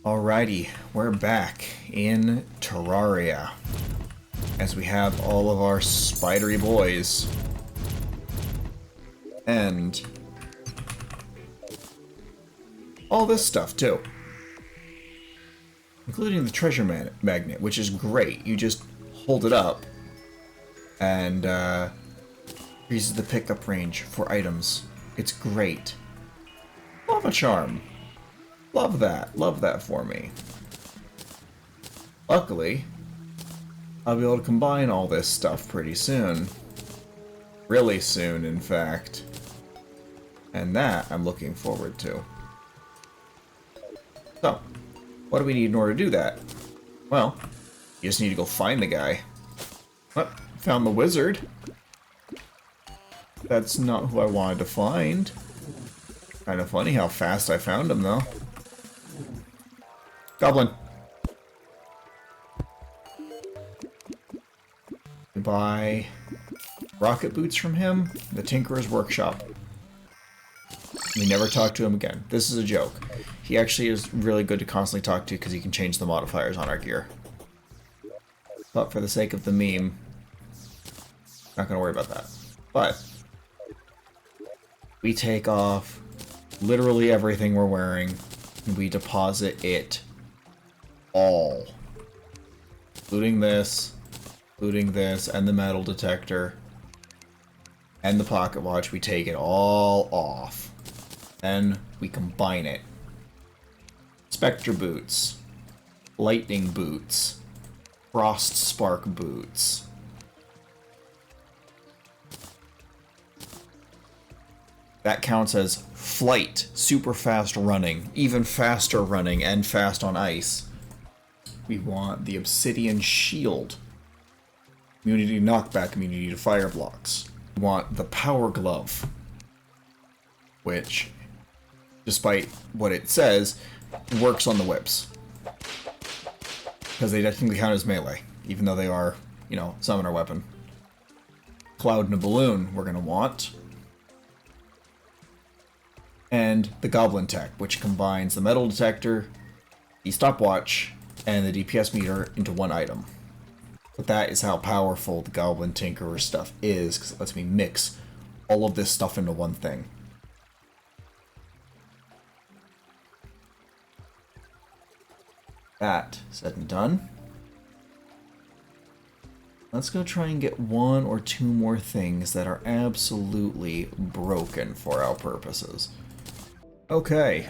Alrighty, we're back in Terraria as we have all of our spidery boys and all this stuff too, including the treasure magnet, which is great. You just hold it up and increases the pickup range for items. It's great. Lava charm. Love that. Love that for me. Luckily, I'll be able to combine all this stuff pretty soon. Really soon, in fact. And that I'm looking forward to. So, what do we need in order to do that? Well, you just need to go find the guy. Oh, found the wizard. That's not who I wanted to find. Kind of funny how fast I found him, though. Goblin. Buy rocket boots from him. The Tinkerer's Workshop. We never talk to him again. This is a joke. He actually is really good to constantly talk to because he can change the modifiers on our gear. But for the sake of the meme, not going to worry about that. But we take off literally everything we're wearing and we deposit it all. Including this, and the metal detector, and the pocket watch. We take it all off. Then we combine it. Spectre boots, lightning boots, frost spark boots. That counts as flight, super fast running, even faster running, and fast on ice. We want the obsidian shield, immunity to knockback, immunity to fire blocks. We want the power glove, which, despite what it says, works on the whips. Because they technically count as melee, even though they are, you know, summoner weapon. Cloud and a balloon we're going to want. And the goblin tech, which combines the metal detector, the stopwatch, and the DPS meter into one item. But that is how powerful the Goblin Tinkerer stuff is, because it lets me mix all of this stuff into one thing. That said and done. Let's go try and get one or two more things that are absolutely broken for our purposes. Okay.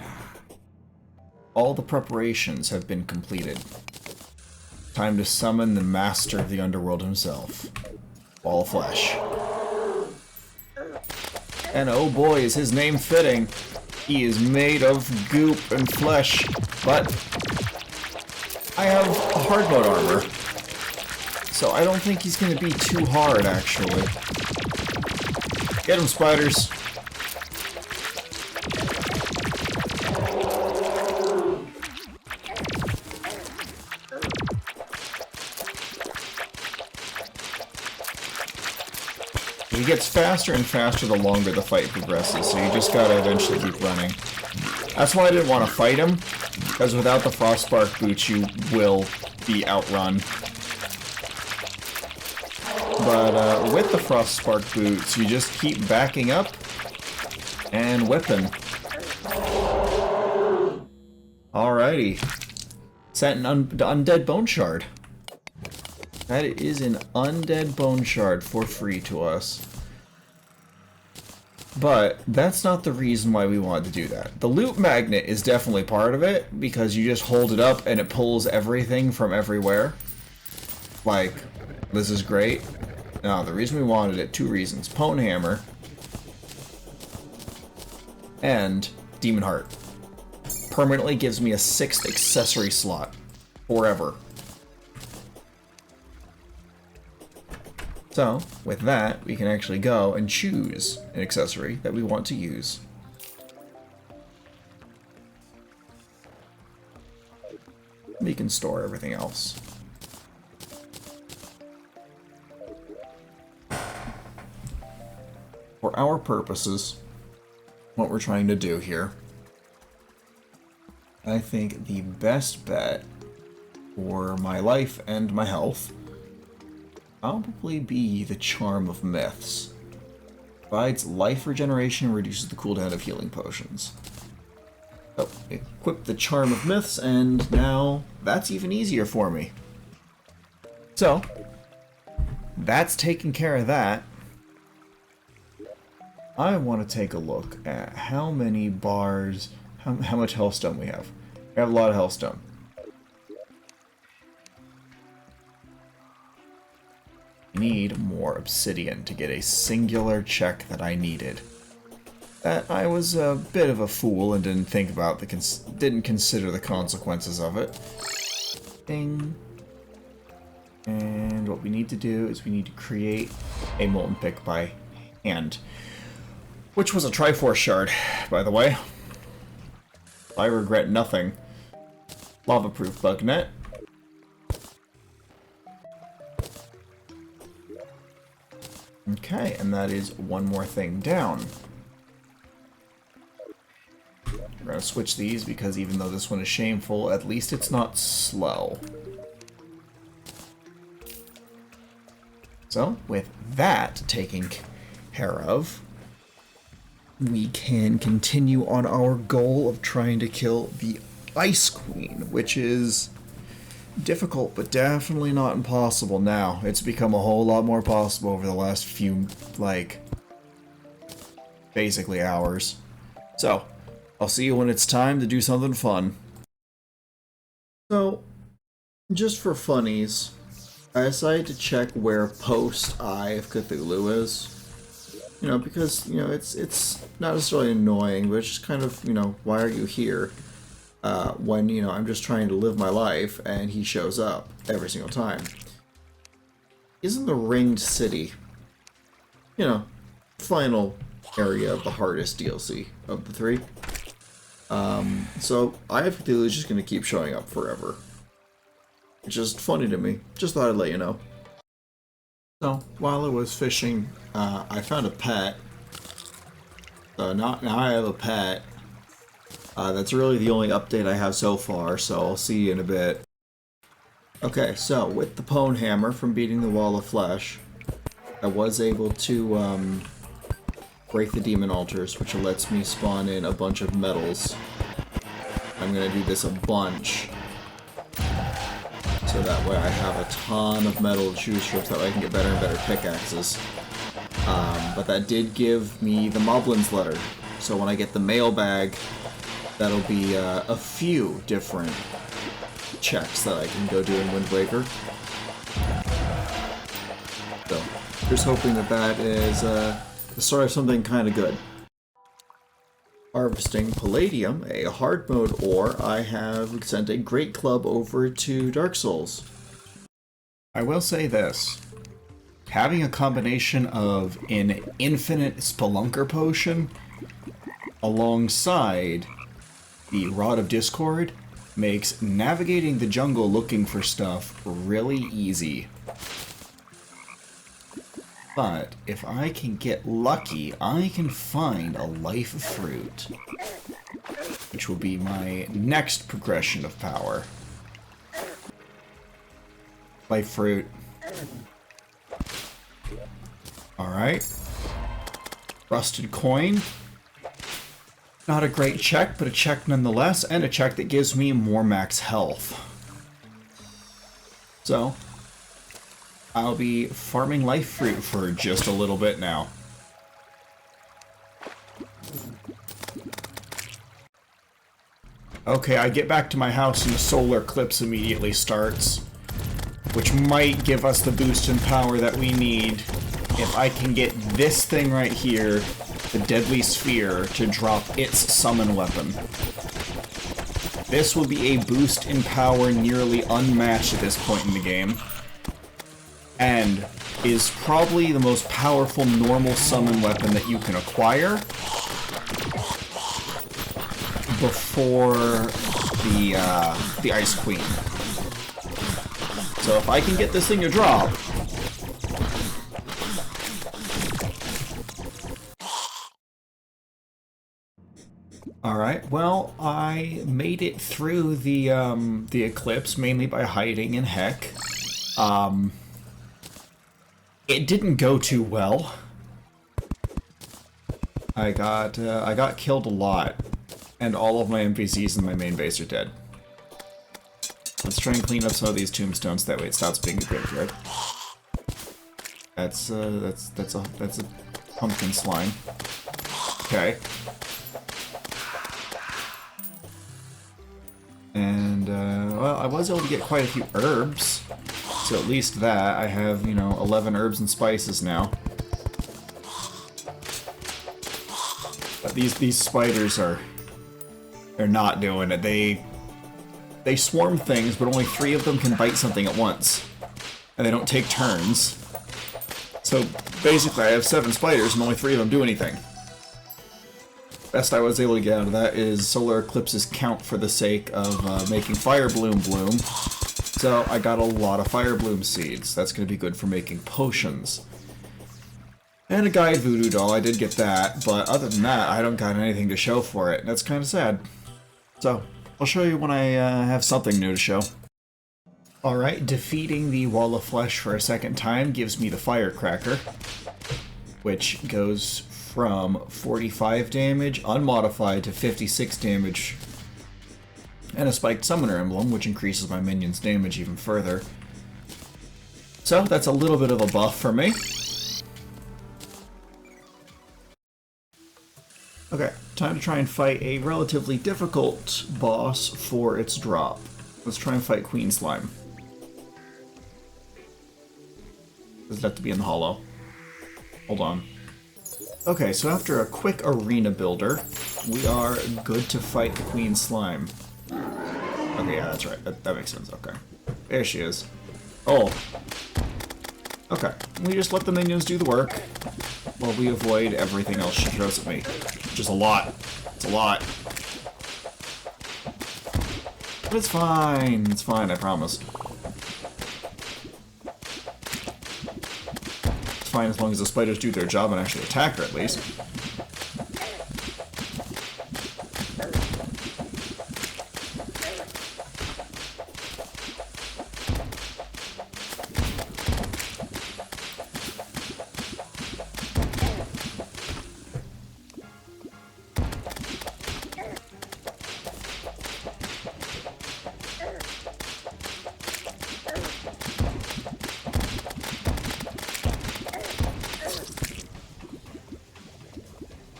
All the preparations have been completed. Time to summon the master of the underworld himself. Ball of Flesh. And oh boy, is his name fitting. He is made of goop and flesh, but I have hard mode armor, so I don't think he's going to be too hard, actually. Get him, spiders. He gets faster and faster the longer the fight progresses, so you just gotta eventually keep running. That's why I didn't want to fight him, because without the frost spark boots you will be outrun. But with the frost spark boots, you just keep backing up and whipping. Alrighty. Sent an undead bone shard. That is an undead bone shard for free to us. But that's not the reason why we wanted to do that. The loot magnet is definitely part of it, because you just hold it up and it pulls everything from everywhere. Like, this is great. Now, the reason we wanted it, two reasons. Pwn Hammer and Demon Heart. Permanently gives me a 6th accessory slot. Forever. So, with that, we can actually go and choose an accessory that we want to use. We can store everything else. For our purposes, what we're trying to do here I think the best bet for my life and my health probably be the Charm of Myths. Provides life regeneration and reduces the cooldown of healing potions. So, equip the Charm of Myths, and now that's even easier for me. So, that's taking care of that. I want to take a look at how many bars, how much Hellstone we have. We have a lot of Hellstone. I need more obsidian to get a singular check that I needed. That I was a bit of a fool and didn't think about didn't consider the consequences of it. Ding. And what we need to do is we need to create a molten pick by hand. Which was a Triforce shard, by the way. I regret nothing. Lava-proof bug net. Okay, and that is one more thing down. We're going to switch these because even though this one is shameful, at least it's not slow. So, with that taken care of, we can continue on our goal of trying to kill the Ice Queen, which is difficult, but definitely not impossible now. It's become a whole lot more possible over the last few, basically hours. So, I'll see you when it's time to do something fun. So, just for funnies, I decided to check where Post Eye of Cthulhu is. You know, because, you know, it's not necessarily annoying, but it's just kind of, you know, why are you here? When, you know, I'm just trying to live my life, and he shows up every single time. He's in the Ringed City. You know, final area of the hardest DLC of the three. So, Eye of Cthulhu is just going to keep showing up forever. It's just funny to me. Just thought I'd let you know. So, while I was fishing, I found a pet. Now I have a pet. That's really the only update I have so far, so I'll see you in a bit. Okay, so with the Pwn Hammer from beating the Wall of Flesh, I was able to break the Demon Altars, which lets me spawn in a bunch of metals. I'm going to do this a bunch, so that way I have a ton of metal to choose from, so that way I can get better and better pickaxes. But that did give me the Moblin's Letter, so when I get the mailbag, that'll be a few different checks that I can go do in Wind Waker. So, just hoping that that is the start of something kind of good. Harvesting Palladium, a hard mode ore, I have sent a Great Club over to Dark Souls. I will say this. Having a combination of an infinite Spelunker potion alongside the Rod of Discord makes navigating the jungle looking for stuff really easy. But if I can get lucky, I can find a life fruit, which will be my next progression of power. Life fruit. Alright. Rusted coin. Not a great check, but a check nonetheless, and a check that gives me more max health. So, I'll be farming life fruit for just a little bit now. Okay, I get back to my house and the solar eclipse immediately starts, which might give us the boost in power that we need if I can get this thing right here, the Deadly Sphere, to drop its summon weapon. This will be a boost in power nearly unmatched at this point in the game, and is probably the most powerful normal summon weapon that you can acquire before the Ice Queen. So if I can get this thing to drop, Alright, well, I made it through the eclipse, mainly by hiding in heck. It didn't go too well. I got killed a lot, and all of my NPCs in my main base are dead. Let's try and clean up some of these tombstones, that way it stops being a graveyard. That's a pumpkin slime. Okay. And, well, I was able to get quite a few herbs. So at least that, I have, 11 herbs and spices now. But these spiders they're not doing it. They swarm things, but only 3 of them can bite something at once. And they don't take turns. So basically I have 7 spiders and only 3 of them do anything. Best I was able to get out of that is solar eclipses count for the sake of making fire bloom bloom. So I got a lot of fire bloom seeds. That's going to be good for making potions. And a guide voodoo doll, I did get that, but other than that, I don't got anything to show for it. That's kind of sad. So, I'll show you when I have something new to show. Alright, defeating the Wall of Flesh for a second time gives me the Firecracker, which goes from 45 damage, unmodified, to 56 damage, and a Spiked Summoner Emblem, which increases my minion's damage even further. So, that's a little bit of a buff for me. Okay, time to try and fight a relatively difficult boss for its drop. Let's try and fight Queen Slime. Does it have to be in the hollow? Hold on. Okay, so after a quick arena builder, we are good to fight the Queen Slime. Okay, yeah, that's right. That makes sense. Okay. There she is. Oh. Okay. We just let the minions do the work while we avoid everything else she throws at me. Which is a lot. It's a lot. But it's fine. It's fine, I promise. It's fine as long as the spiders do their job and actually attack her, at least.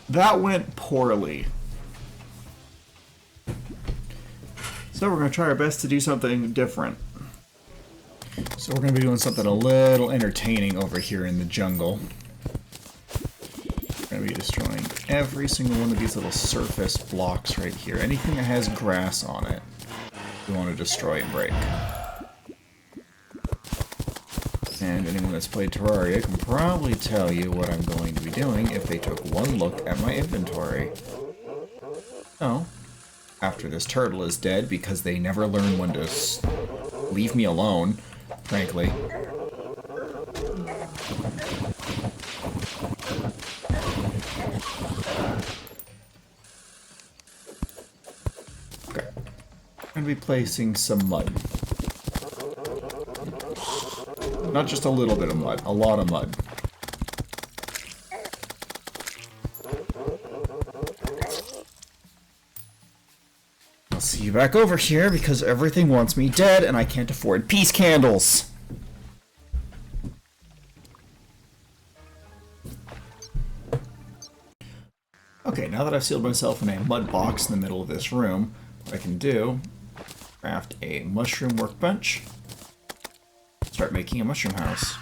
That went poorly. So we're going to try our best to do something different. So we're going to be doing something a little entertaining over here in the jungle. We're going to be destroying every single one of these little surface blocks right here. Anything that has grass on it, we want to destroy and break. And anyone that's played Terraria can probably tell you what I'm going to be doing if they took one look at my inventory. Oh, after this turtle is dead because they never learn when to leave me alone, frankly. Okay. I'm going to be placing some mud. Not just a little bit of mud, a lot of mud. I'll see you back over here because everything wants me dead and I can't afford peace candles. Okay, now that I've sealed myself in a mud box in the middle of this room, what I can do, craft a mushroom workbench. Start making a mushroom house.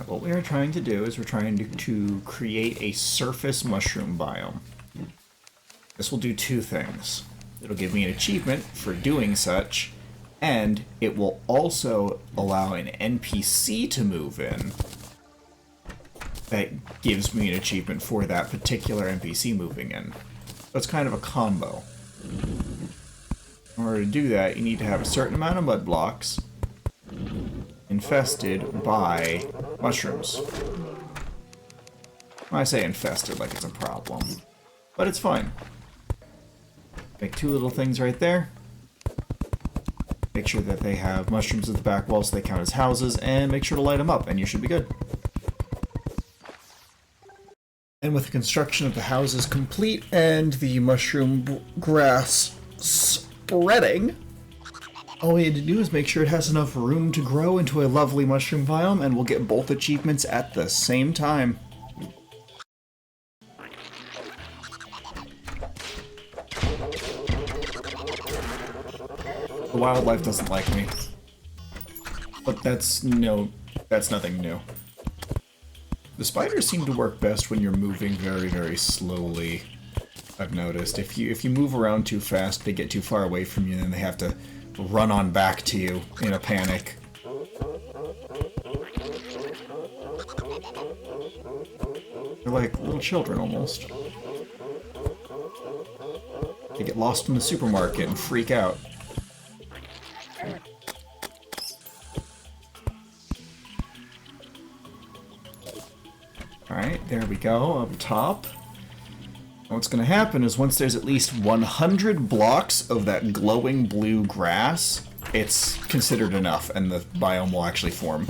What we are trying to do is we're trying to create a surface mushroom biome. This will do 2 things. It'll give me an achievement for doing such, And it will also allow an NPC to move in. That gives me an achievement for that particular NPC moving in. So it's kind of a combo. In order to do that, you need to have a certain amount of mud blocks infested by mushrooms. I say infested like it's a problem, but it's fine. Make 2 little things right there. Make sure that they have mushrooms at the back wall so they count as houses, and make sure to light them up, and you should be good. And with the construction of the houses complete and the mushroom grass spreading, all we need to do is make sure it has enough room to grow into a lovely mushroom biome, and we'll get both achievements at the same time. The wildlife doesn't like me. But that's nothing new. The spiders seem to work best when you're moving very, very slowly. I've noticed. If you move around too fast, they get too far away from you, and then they have to run on back to you in a panic. They're like little children, almost. They get lost in the supermarket and freak out. Alright, there we go, up top. What's going to happen is once there's at least 100 blocks of that glowing blue grass, it's considered enough, and the biome will actually form.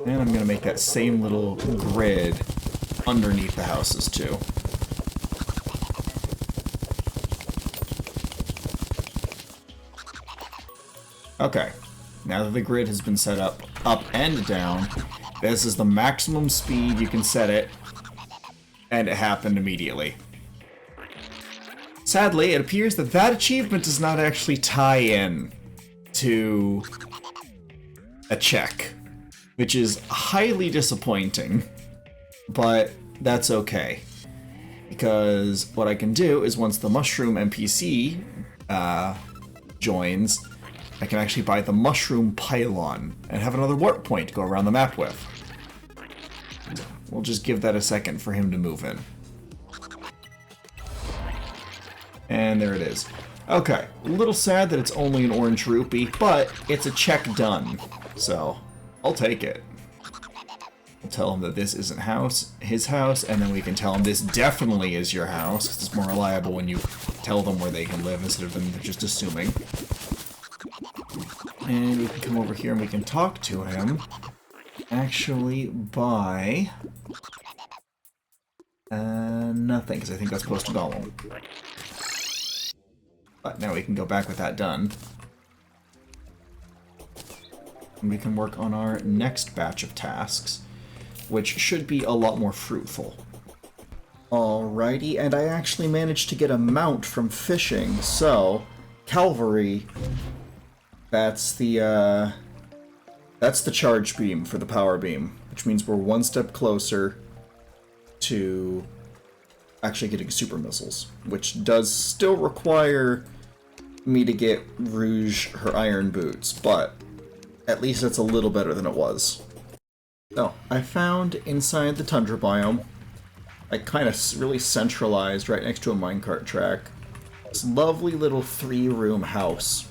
And I'm going to make that same little grid underneath the houses, too. Okay, now that the grid has been set up and down, this is the maximum speed you can set it, and it happened immediately. Sadly, it appears that that achievement does not actually tie in to a check, which is highly disappointing, but that's okay. Because what I can do is once the mushroom NPC joins, I can actually buy the mushroom pylon and have another warp point to go around the map with. We'll just give that a second for him to move in. And there it is. Okay, a little sad that it's only an orange rupee, but it's a check done. So, I'll take it. We'll tell him that this isn't his house, and then we can tell him this definitely is your house, because it's more reliable when you tell them where they can live instead of them just assuming. And we can come over here and we can talk to him. Actually, by nothing, because I think that's posted golem. But now we can go back with that done. And we can work on our next batch of tasks, which should be a lot more fruitful. Alrighty, and I actually managed to get a mount from fishing, so Calvary. That's the charge beam for the power beam, which means we're one step closer to actually getting super missiles, which does still require me to get Rouge her iron boots, but at least it's a little better than it was. So, I found inside the tundra biome, like kind of really centralized right next to a minecart track, this lovely little 3-room house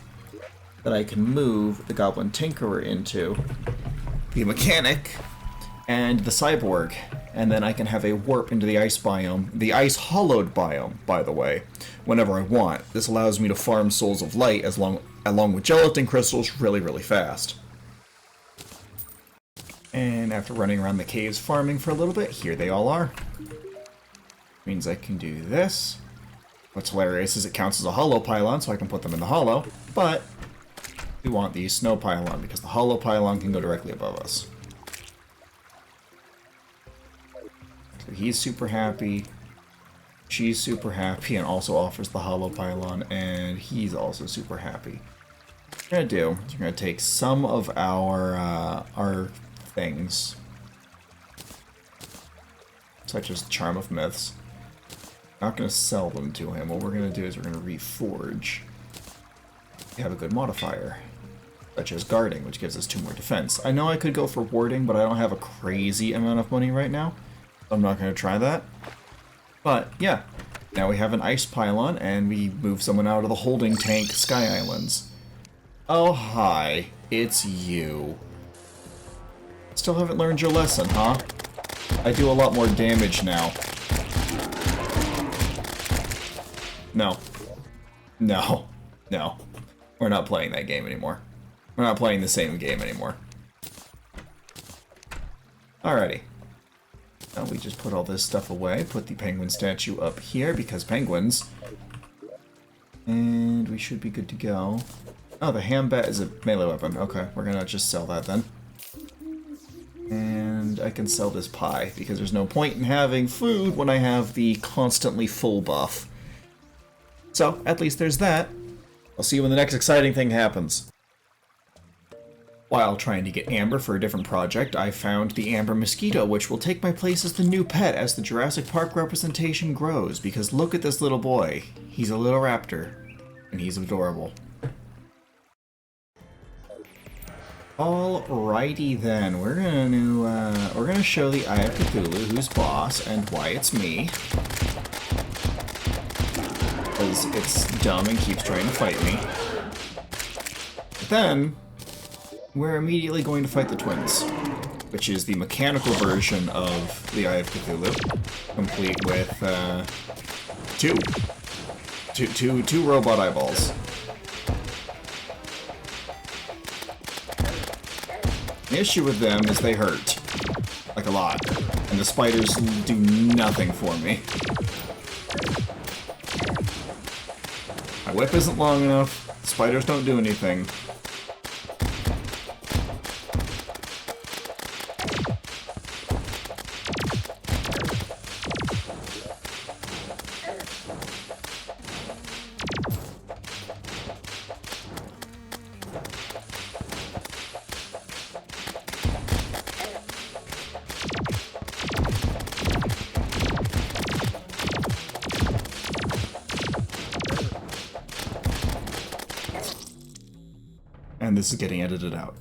that I can move the Goblin Tinkerer into, the Mechanic, and the Cyborg, and then I can have a warp into the ice biome, the ice hollowed biome, by the way, whenever I want. This allows me to farm Souls of Light along with gelatin crystals really, really fast. And after running around the caves farming for a little bit, here they all are. Means I can do this. What's hilarious is it counts as a hollow pylon, so I can put them in the hollow, but we want the snow pylon, because the hollow pylon can go directly above us. So he's super happy, she's super happy, and also offers the hollow pylon, and he's also super happy. What we're going to do is we're going to take some of our things, such as the Charm of Myths, Not going to sell them to him. What we're going to do is we're going to reforge. We have a good modifier, such as guarding, which gives us 2 more defense. I know I could go for warding, but I don't have a crazy amount of money right now. So I'm not going to try that. But, yeah. Now we have an ice pylon, and we move someone out of the holding tank Sky Islands. Oh, hi. It's you. Still haven't learned your lesson, huh? I do a lot more damage now. No. No. No. We're not playing that game anymore. We're not playing the same game anymore. Alrighty. Now we just put all this stuff away. Put the penguin statue up here, because penguins. And we should be good to go. Oh, the ham bat is a melee weapon. Okay, we're gonna just sell that then. And I can sell this pie, because there's no point in having food when I have the constantly full buff. So, at least there's that. I'll see you when the next exciting thing happens. While trying to get amber for a different project, I found the amber mosquito, which will take my place as the new pet as the Jurassic Park representation grows, because look at this little boy. He's a little raptor, and he's adorable. Alrighty then, we're gonna show the Eye of Cthulhu who's boss and why it's me. Because it's dumb and keeps trying to fight me. But then, we're immediately going to fight the twins, which is the mechanical version of the Eye of Cthulhu, complete with two robot eyeballs. The issue with them is they hurt, like a lot, and the spiders do nothing for me. My whip isn't long enough, spiders don't do anything. And this is getting edited out.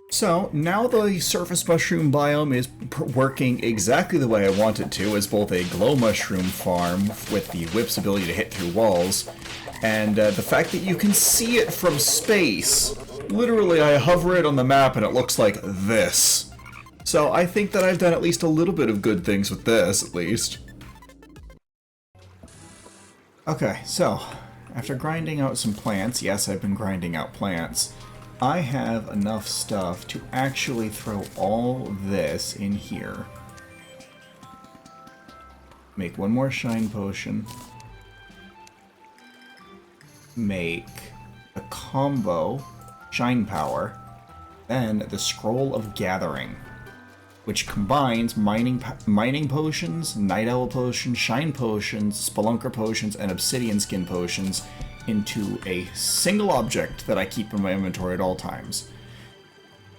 So, now the surface mushroom biome is working exactly the way I want it to, as both a glow mushroom farm with the whip's ability to hit through walls, and the fact that you can see it from space. Literally, I hover it on the map and it looks like this. So I think that I've done at least a little bit of good things with this, at least. Okay, so, after grinding out some plants, yes, I've been grinding out plants, I have enough stuff to actually throw all this in here. Make one more shine potion. Make a combo shine power. Then the scroll of gathering, which combines mining potions, night owl potions, shine potions, spelunker potions, and obsidian skin potions into a single object that I keep in my inventory at all times.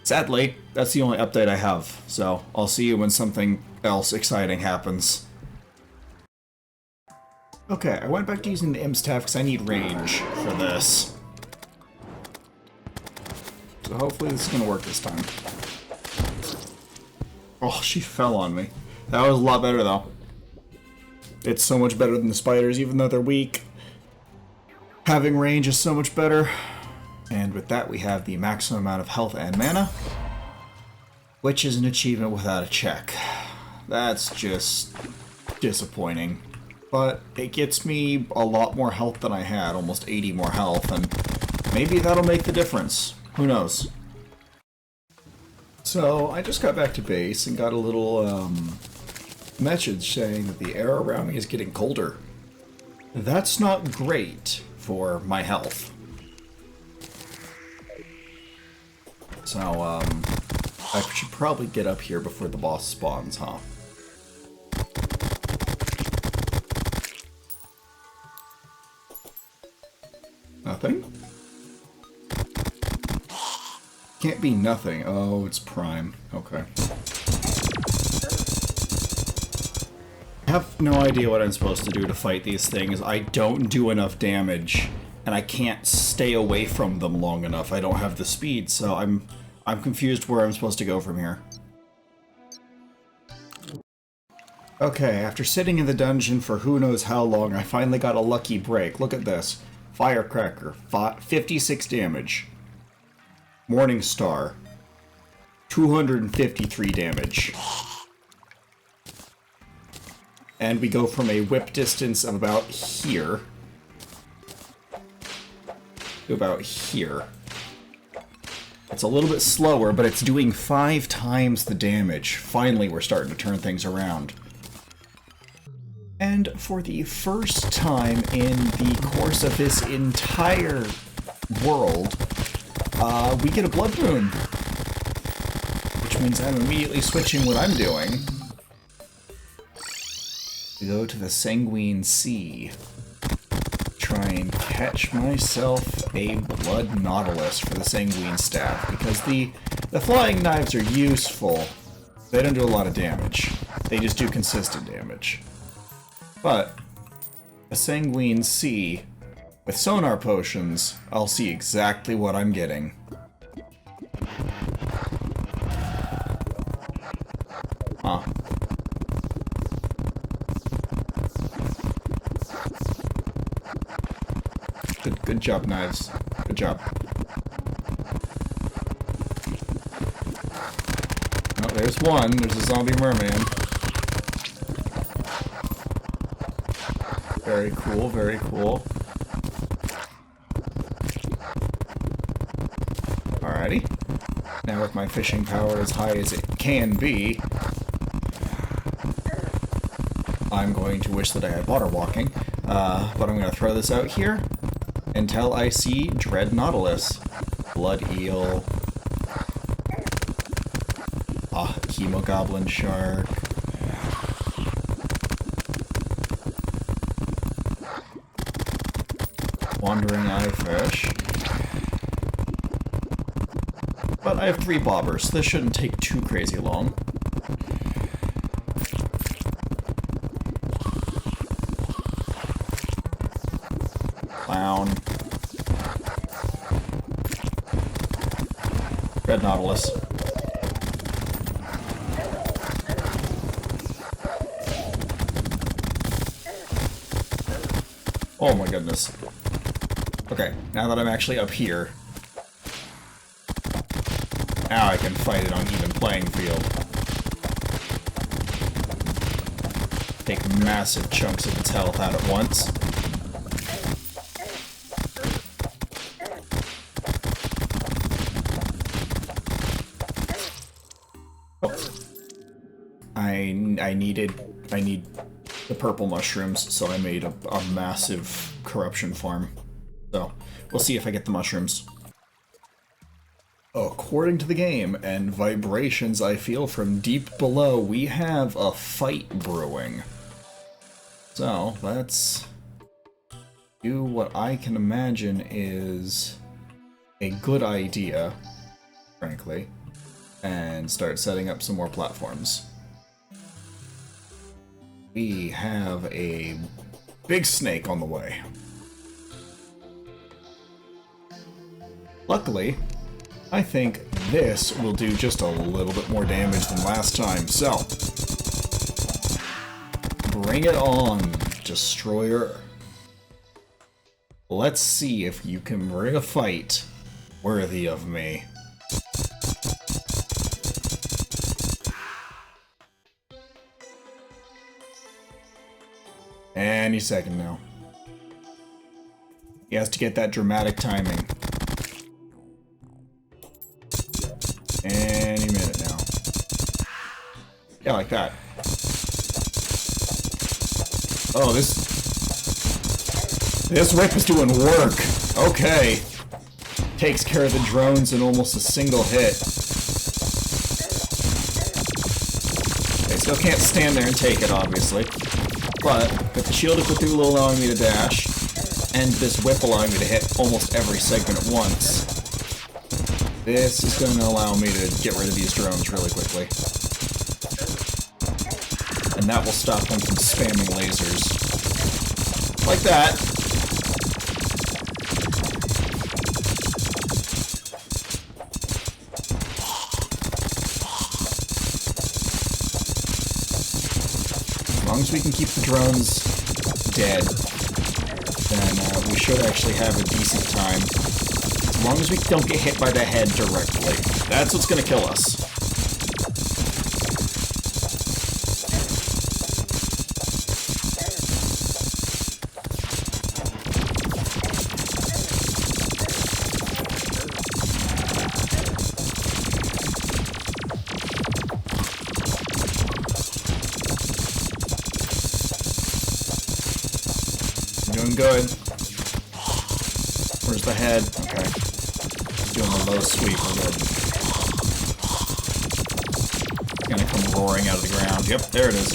Sadly, that's the only update I have, so I'll see you when something else exciting happens. Okay, I went back to using the imp staff because I need range for this. So hopefully this is going to work this time. Oh, she fell on me. That was a lot better though. It's so much better than the spiders, even though they're weak. Having range is so much better. And with that, we have the maximum amount of health and mana, which is an achievement without a check. That's just disappointing. But it gets me a lot more health than I had, almost 80 more health, and maybe that'll make the difference. Who knows? So, I just got back to base and got a little message saying that the air around me is getting colder. That's not great for my health. So, I should probably get up here before the boss spawns, huh? Nothing? Can't be nothing. Oh, it's Prime. Okay. I have no idea what I'm supposed to do to fight these things. I don't do enough damage, and I can't stay away from them long enough. I don't have the speed, so I'm confused where I'm supposed to go from here. Okay, after sitting in the dungeon for who knows how long, I finally got a lucky break. Look at this. Firecracker, 56 damage. Morning Star, 253 damage. And we go from a whip distance of about here to about here. It's a little bit slower, but it's doing 5 times the damage. Finally, we're starting to turn things around. And for the first time in the course of this entire world, we get a blood moon. Which means I'm immediately switching what I'm doing. To go to the Sanguine Sea. Try and catch myself a blood nautilus for the Sanguine Staff. Because the flying knives are useful. They don't do a lot of damage. They just do consistent damage. But a Sanguine Sea with sonar potions, I'll see exactly what I'm getting. Huh. Good job, knives. Good job. Oh, there's one. There's a zombie merman. Very cool, very cool. Alrighty. Now with my fishing power as high as it can be, I'm going to wish that I had water walking, but I'm going to throw this out here until I see Dread Nautilus. Blood Eel. Hemogoblin Shark. Wandering Eye Fish. But I have 3 bobbers, so this shouldn't take too crazy long. Clown. Red Nautilus. Oh my goodness. Okay, now that I'm actually up here, now I can fight it on even playing field. Take massive chunks of its health out at once. I need the purple mushrooms, so I made a massive corruption farm. So, we'll see if I get the mushrooms. According to the game, and vibrations I feel from deep below, we have a fight brewing. So, let's do what I can imagine is a good idea, frankly, and start setting up some more platforms. We have a big snake on the way. Luckily, I think this will do just a little bit more damage than last time, so bring it on, Destroyer. Let's see if you can bring a fight worthy of me. Any second now. He has to get that dramatic timing. Any minute now. Yeah, like that. Oh, this whip is doing work. Okay. Takes care of the drones in almost a single hit. Okay, still can't stand there and take it, obviously. But, with the shield of Cthulhu allowing me to dash, and this whip allowing me to hit almost every segment at once, this is going to allow me to get rid of these drones really quickly. and that will stop them from spamming lasers. Like that. As long as we can keep the drones dead, then we should actually have a decent time. As long as we don't get hit by the head directly. That's what's gonna kill us. Doing good. Where's the head? Okay. Doing a low sweep. We're good. It's gonna come roaring out of the ground. Yep, there it is.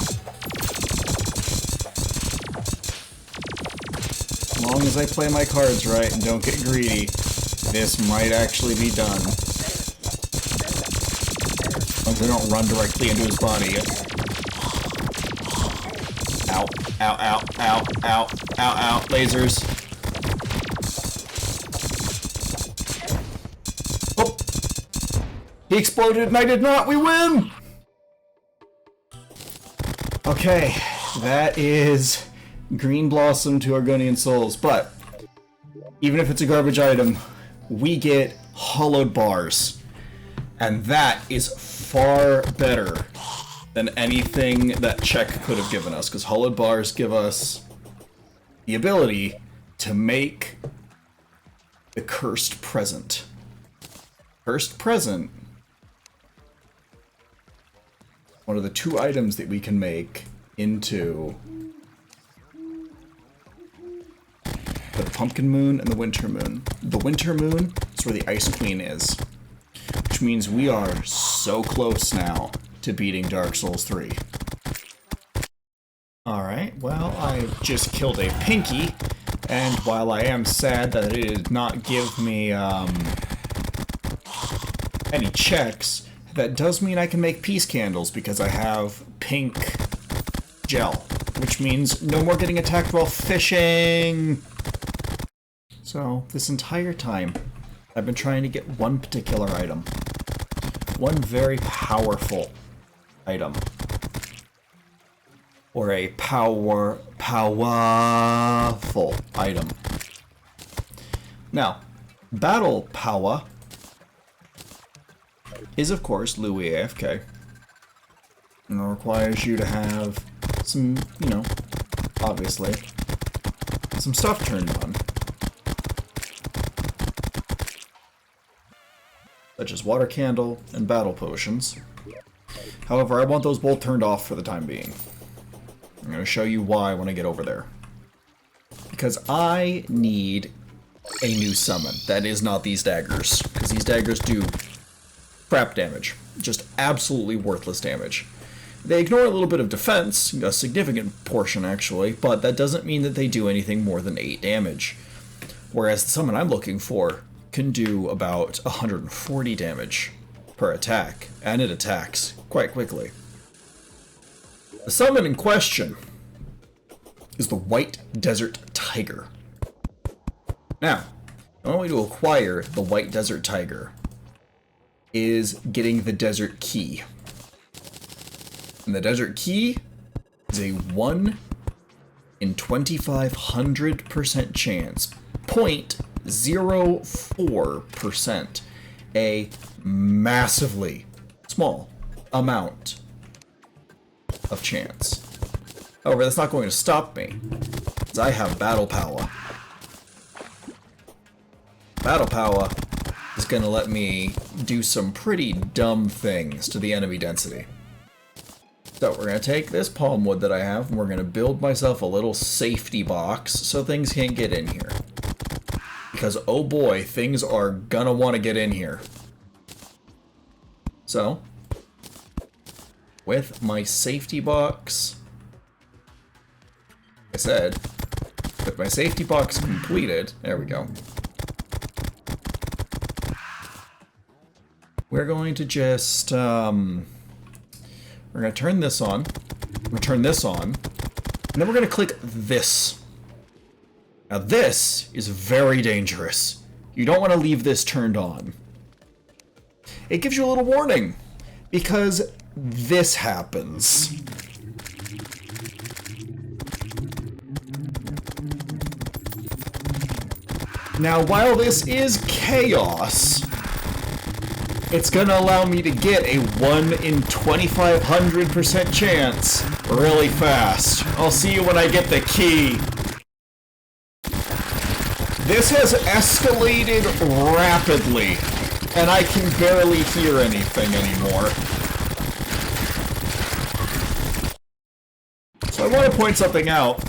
As long as I play my cards right and don't get greedy, this might actually be done. As long as I don't run directly into his body. Ow, ow, ow, ow, ow, ow, ow, lasers. Oh! He exploded and I did not! We win! Okay, that is Green Blossom to Argonian Souls, but even if it's a garbage item, we get hollowed bars. And that is far better than anything that Check could have given us, because hollowed bars give us the ability to make the Cursed Present. Cursed Present, one of the two items that we can make into the Pumpkin Moon and the Winter Moon. The Winter Moon is where the Ice Queen is, which means we are so close now to beating Dark Souls 3. Alright, well, I just killed a Pinky, and while I am sad that it did not give me any checks, that does mean I can make peace candles because I have pink gel, which means no more getting attacked while fishing! So, this entire time, I've been trying to get one particular item. One very powerful item. Or a powerful item. Now, battle power is of course Louis AFK. And it requires you to have some, you know, obviously, some stuff turned on. Such as water candle and battle potions. However, I want those both turned off for the time being. I'm going to show you why when I get over there. Because I need a new summon that is not these daggers. Because these daggers do crap damage. Just absolutely worthless damage. They ignore a little bit of defense, a significant portion actually, but that doesn't mean that they do anything more than 8 damage. Whereas the summon I'm looking for can do about 140 damage per attack, and it attacks quite quickly. The summon in question is the White Desert Tiger. Now, the only way to acquire the White Desert Tiger is getting the Desert Key. And the Desert Key is a 1 in 2,500% chance, 0.04%, a massively small amount of chance. However, that's not going to stop me, because I have battle power. Battle power is going to let me do some pretty dumb things to the enemy density. So we're going to take this palm wood that I have, and we're going to build myself a little safety box so things can't get in here. Because, oh boy, things are gonna want to get in here. So, with my safety box, like I said, with my safety box completed, there we go. We're going to just, we're going to turn this on, I'm gonna turn this on. And then we're gonna click this. Now this is very dangerous. You don't want to leave this turned on. It gives you a little warning, because this happens. Now, while this is chaos, it's gonna allow me to get a 1 in 2,500% chance really fast. I'll see you when I get the key. This has escalated rapidly, and I can barely hear anything anymore. So I want to point something out.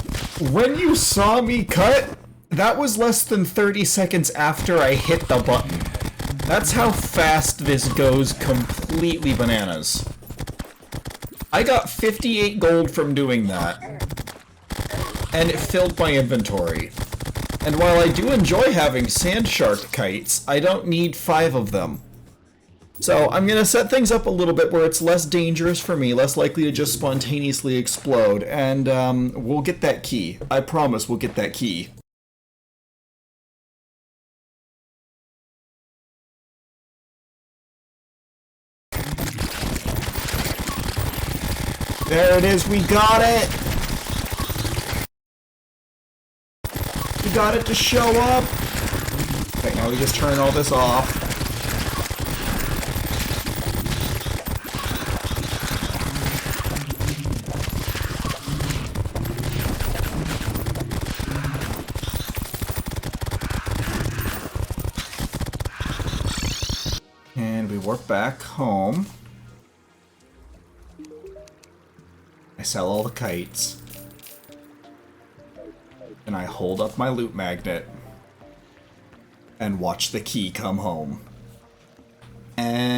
When you saw me cut, that was less than 30 seconds after I hit the button. That's how fast this goes completely bananas. I got 58 gold from doing that, and it filled my inventory. And while I do enjoy having sand shark kites, I don't need 5 of them. So I'm gonna set things up a little bit where it's less dangerous for me, less likely to just spontaneously explode, and we'll get that key. I promise we'll get that key. There it is, we got it! We got it to show up! Okay, now we just turn all this off. And we warp back home. I sell all the kites. And I hold up my loot magnet and watch the key come home. Any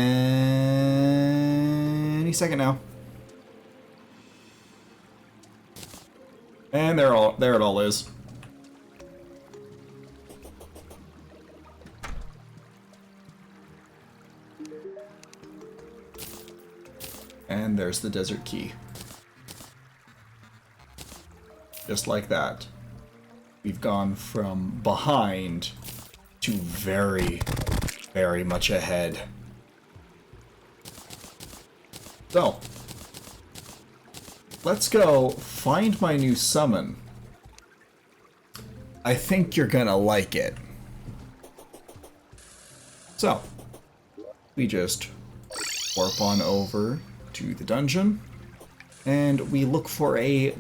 second now. And there it all is. And there's the desert key. Just like that. We've gone from behind to very, very much ahead. So, let's go find my new summon. I think you're gonna like it. So, we just warp on over to the dungeon, and we look for a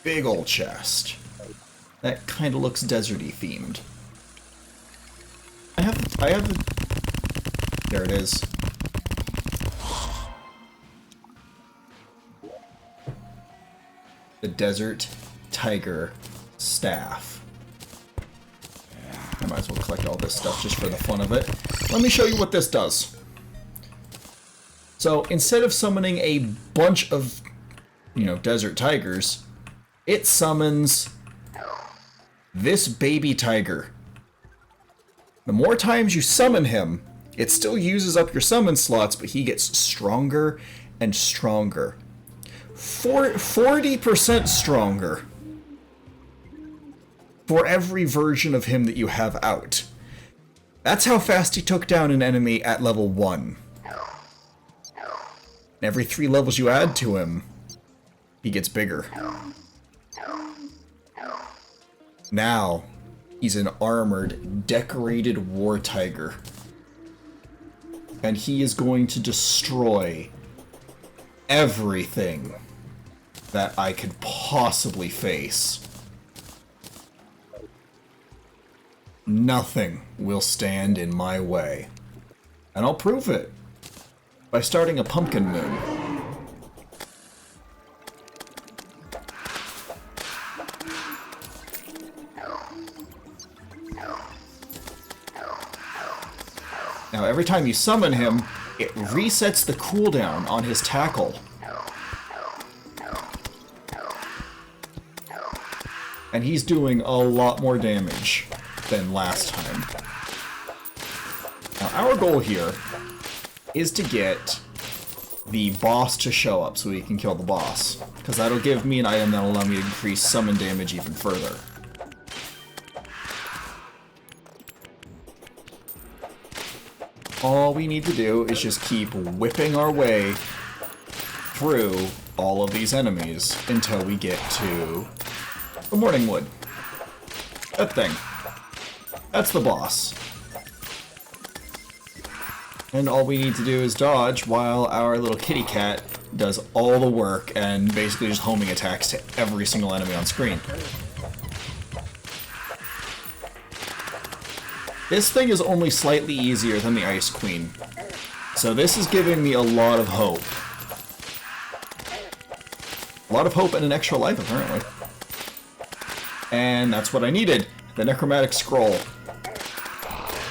big old chest that kind of looks deserty themed. I have the, there it is. The Desert Tiger Staff. I might as well collect all this stuff just for the fun of it. Let me show you what this does. So instead of summoning a bunch of, desert tigers, it summons this baby tiger. The more times you summon him, it still uses up your summon slots, but he gets stronger and stronger. 40% stronger for every version of him that you have out. That's how fast he took down an enemy at level 1. And every 3 levels you add to him, he gets bigger. Now, he's an armored, decorated war tiger. And he is going to destroy everything that I could possibly face. Nothing will stand in my way. And I'll prove it by starting a pumpkin moon. Now, every time you summon him, it resets the cooldown on his tackle. And he's doing a lot more damage than last time. Now, our goal here is to get the boss to show up so we can kill the boss. Because that'll give me an item that'll allow me to increase summon damage even further. All we need to do is just keep whipping our way through all of these enemies until we get to the Morning Wood. That thing. That's the boss. And all we need to do is dodge while our little kitty cat does all the work and basically just homing attacks to every single enemy on screen. This thing is only slightly easier than the Ice Queen, so this is giving me a lot of hope. A lot of hope and an extra life, apparently. And that's what I needed. The Necromantic Scroll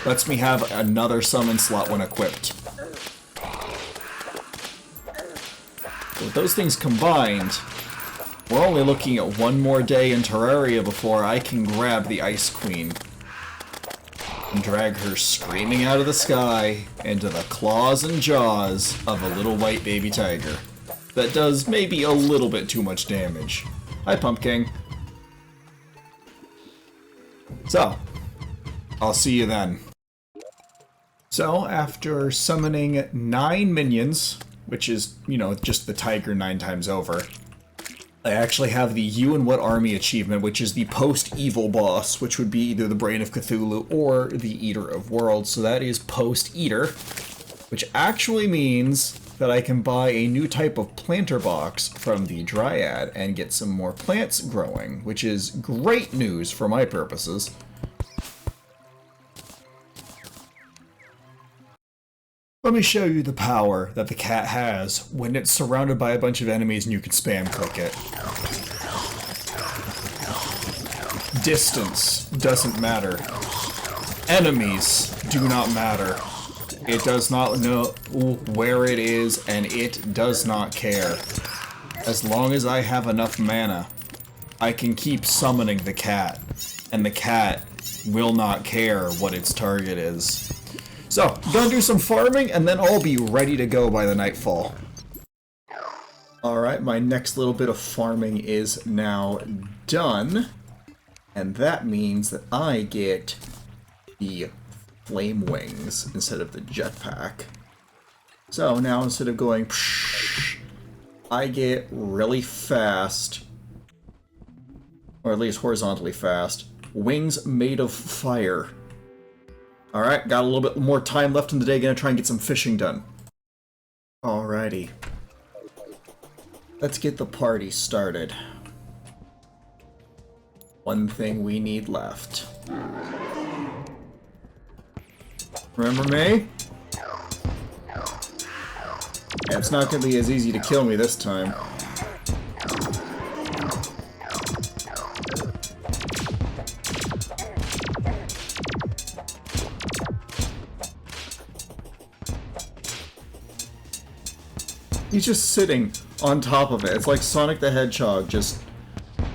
lets me have another summon slot when equipped. So with those things combined, we're only looking at one more day in Terraria before I can grab the Ice Queen and drag her screaming out of the sky into the claws and jaws of a little white baby tiger that does maybe a little bit too much damage. Hi, Pumpkin. So, I'll see you then. So, after summoning 9 minions, which is, you know, just the tiger 9 times over, I actually have the You and What Army achievement, which is the post-evil boss, which would be either the Brain of Cthulhu or the Eater of Worlds. So that is post-Eater, which actually means that I can buy a new type of planter box from the Dryad and get some more plants growing, which is great news for my purposes. Let me show you the power that the cat has when it's surrounded by a bunch of enemies and you can spam click it. Distance doesn't matter. Enemies do not matter. It does not know where it is, and it does not care. As long as I have enough mana, I can keep summoning the cat, and the cat will not care what its target is. So, gonna do some farming, and then I'll be ready to go by the nightfall. Alright, my next little bit of farming is now done. And that means that I get the flame wings instead of the jetpack. So now instead of going psh, I get really fast, or at least horizontally fast, wings made of fire. Alright, got a little bit more time left in the day, gonna try and get some fishing done. Alrighty. Let's get the party started. One thing we need left. Remember me? Yeah, it's not gonna be as easy to kill me this time. He's just sitting on top of it. It's like Sonic the Hedgehog, just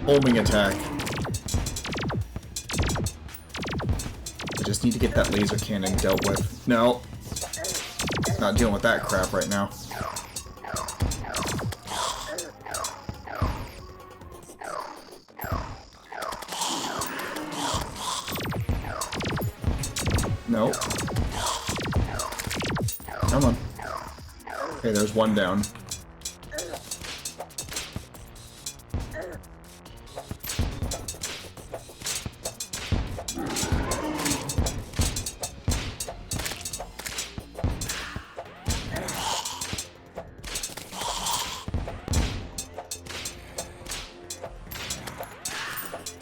homing attack. I just need to get that laser cannon dealt with. No. Not dealing with that crap right now. No. Come on. Okay, there's one down.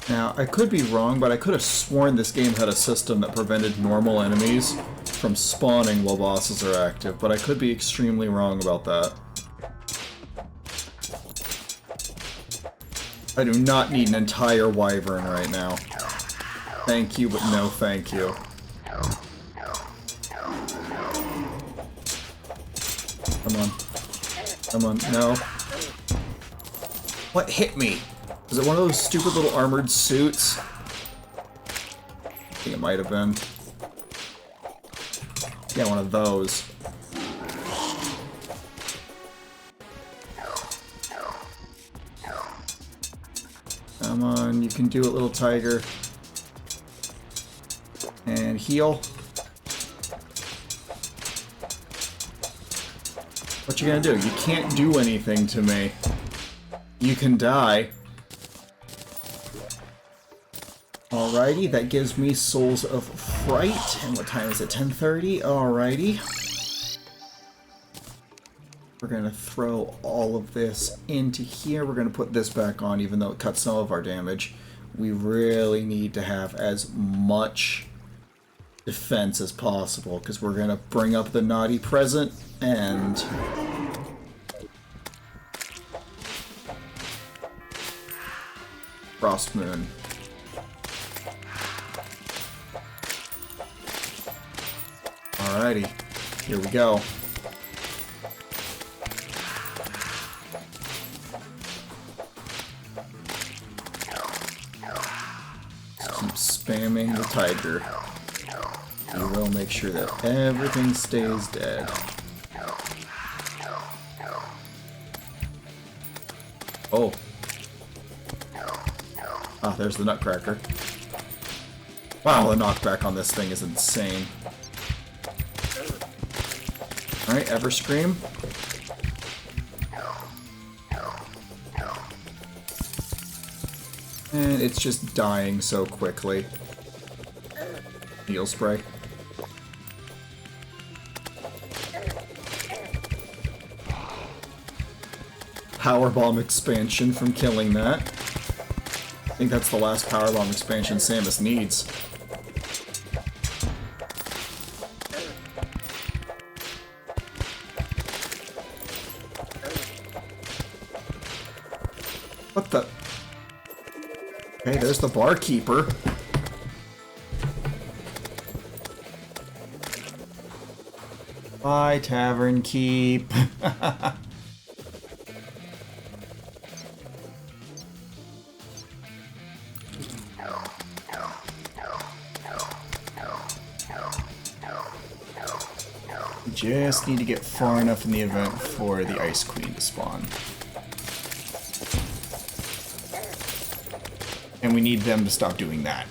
Now, I could be wrong, but I could have sworn this game had a system that prevented normal enemies from spawning while bosses are active, but I could be extremely wrong about that. I do not need an entire wyvern right now. Thank you, but no thank you. Come on. Come on, no. What hit me? Was it one of those stupid little armored suits? I think it might have been. Yeah, one of those. Come on, you can do it, little tiger. And heal. What you gonna do? You can't do anything to me. You can die. Alrighty, that gives me Souls of Fright. And what time is it? 10:30? Alrighty. We're gonna throw all of this into here. We're gonna put this back on, even though it cuts some of our damage. We really need to have as much defense as possible, because we're gonna bring up the naughty present and Frost Moon. Alrighty, here we go. Just keep spamming the tiger. We will make sure that everything stays dead. Oh. Ah, there's the Nutcracker. Wow, the knockback on this thing is insane. Alright, Ever Scream. And it's just dying so quickly. Needle Spray. Powerbomb expansion from killing that. I think that's the last Powerbomb expansion Samus needs. What the? Okay, there's the barkeeper. Bye, Tavern Keep. Just need to get far enough in the event for the Ice Queen to spawn. And we need them to stop doing that.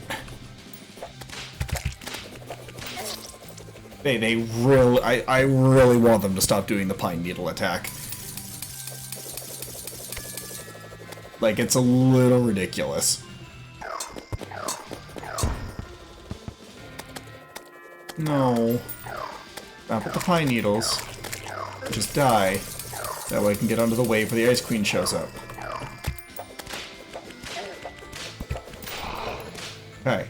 They really... I really want them to stop doing the Pine Needle attack. Like, it's a little ridiculous. No. Not with the Pine Needles. Just die. That way I can get onto the wave where the Ice Queen shows up. Okay.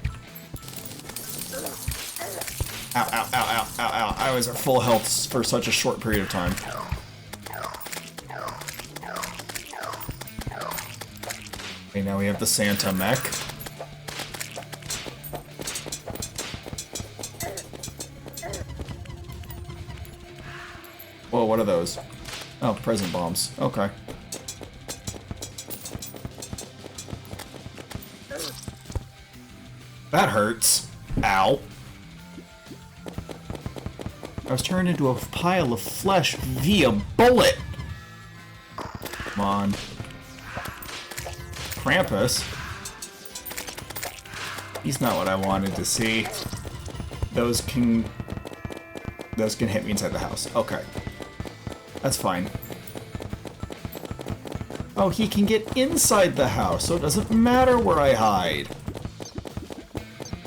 Ow, ow, ow, ow, ow, ow. I was at full health for such a short period of time. Okay, now we have the Santa mech. Whoa, what are those? Oh, present bombs. Okay. That hurts. Ow. I was turned into a pile of flesh via bullet. Come on. Krampus. He's not what I wanted to see. Those can hit me inside the house. Okay. That's fine. Oh, he can get inside the house, so it doesn't matter where I hide.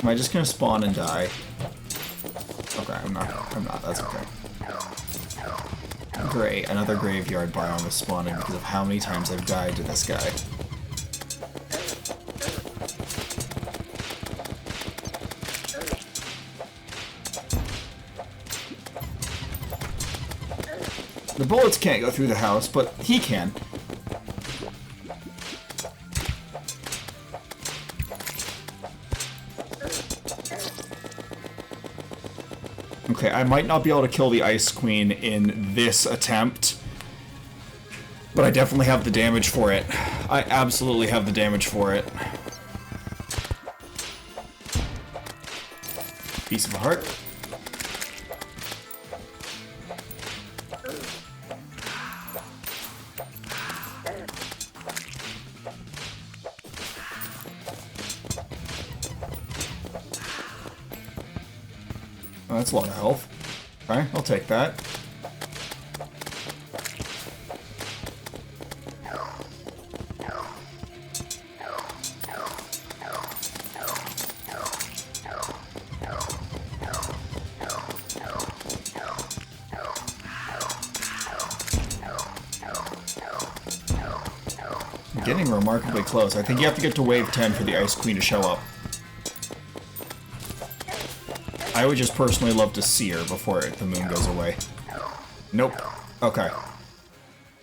Am I just gonna spawn and die? Okay, I'm not. That's okay. Great, another graveyard biome is spawning because of how many times I've died to this guy. The bullets can't go through the house, but he can. Okay, I might not be able to kill the Ice Queen in this attempt, but I definitely have the damage for it. I absolutely have the damage for it. Piece of a heart. Oh, that's a lot of health. Okay, I'll take that. I'm getting remarkably close. I think you have to get to wave 10 for the Ice Queen to show up. I would just personally love to see her before the moon goes away. Nope. Okay.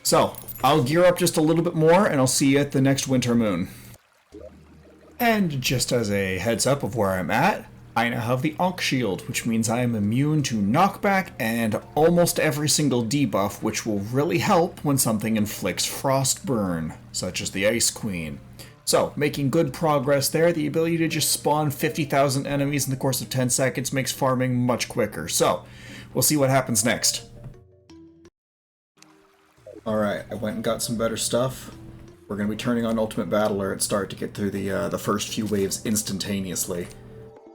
So, I'll gear up just a little bit more, and I'll see you at the next winter moon. And just as a heads up of where I'm at, I now have the Ankh Shield, which means I am immune to knockback and almost every single debuff, which will really help when something inflicts Frostburn, such as the Ice Queen. So, making good progress there. The ability to just spawn 50,000 enemies in the course of 10 seconds makes farming much quicker. So, we'll see what happens next. Alright, I went and got some better stuff. We're going to be turning on Ultimate Battler at start to get through the first few waves instantaneously.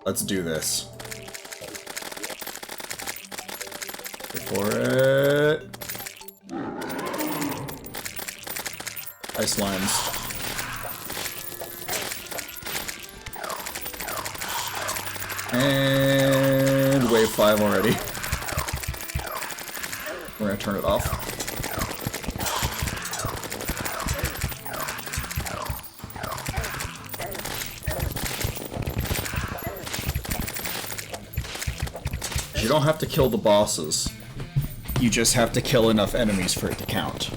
Let's do this. Wait for it. Ice Slimes. And wave 5 already. We're gonna turn it off. You don't have to kill the bosses. You just have to kill enough enemies for it to count.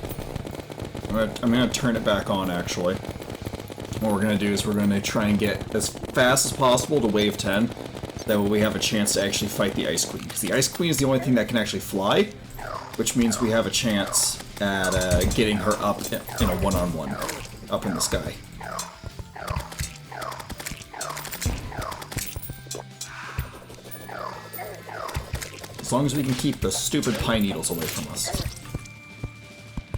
I'm gonna turn it back on, actually. What we're gonna do is we're gonna try and get as fast as possible to wave 10. That way we have a chance to actually fight the Ice Queen. Because the Ice Queen is the only thing that can actually fly, which means we have a chance at getting her up in a one-on-one, up in the sky. As long as we can keep the stupid pine needles away from us.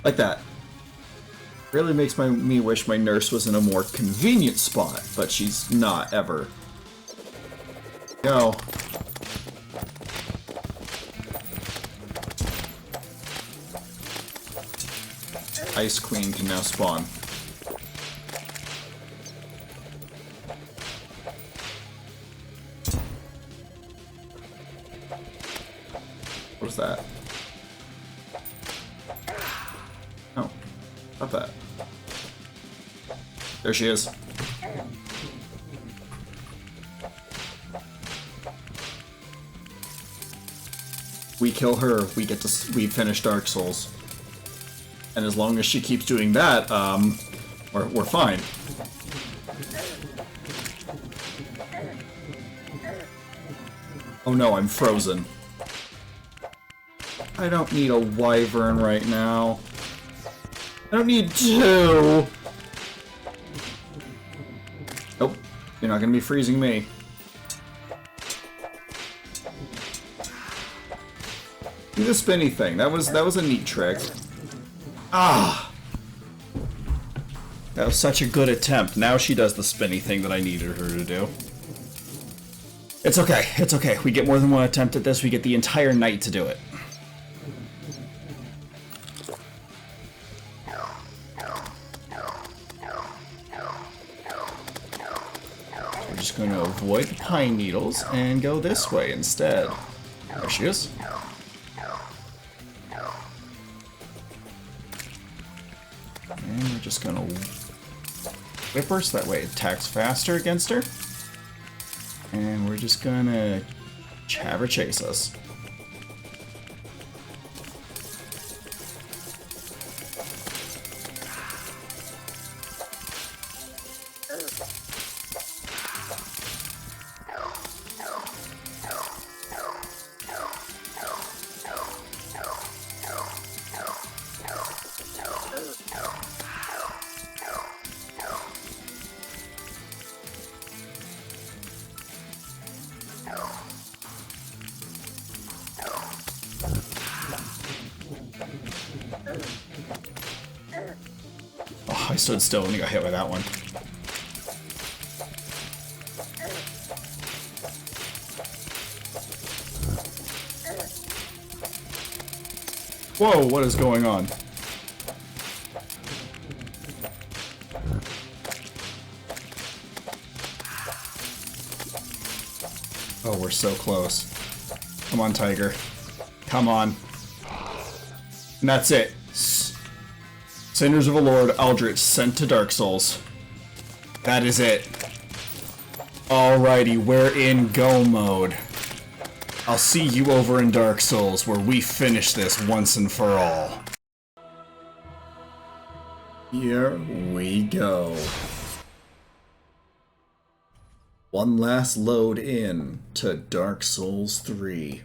Like that. Really makes me wish my nurse was in a more convenient spot, but she's not, ever. Go. Ice Queen can now spawn. What is that? Oh, not that. There she is. We kill her, we finish Dark Souls. And as long as she keeps doing that, we're fine. Oh no, I'm frozen. I don't need a wyvern right now. I don't need 2! Nope, you're not gonna be freezing me. Do the spinny thing. That was a neat trick. Ah! That was such a good attempt. Now she does the spinny thing that I needed her to do. It's okay. It's okay. We get more than one attempt at this. We get the entire night to do it. We're just going to avoid the pine needles and go this way instead. There she is. And we're just gonna whip her so that way it attacks faster against her. And we're just gonna have her chase us. Oh, I stood still when he got hit by that one. Whoa, what is going on? Oh, we're so close. Come on, Tiger. Come on. And that's it. Cinders of a Lord Eldritch sent to Dark Souls. That is it. Alrighty, we're in go mode. I'll see you over in Dark Souls, where we finish this once and for all. Here we go. One last load in to Dark Souls 3.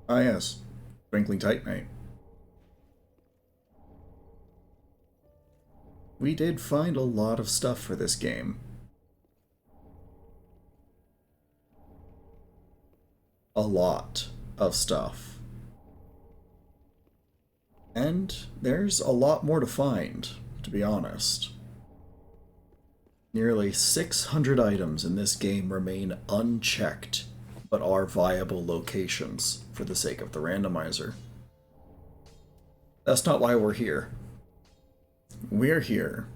Ah yes, Twinkling Titanite. We did find a lot of stuff for this game. A lot of stuff. And there's a lot more to find, to be honest. Nearly 600 items in this game remain unchecked, but are viable locations for the sake of the randomizer. That's not why we're here. We're here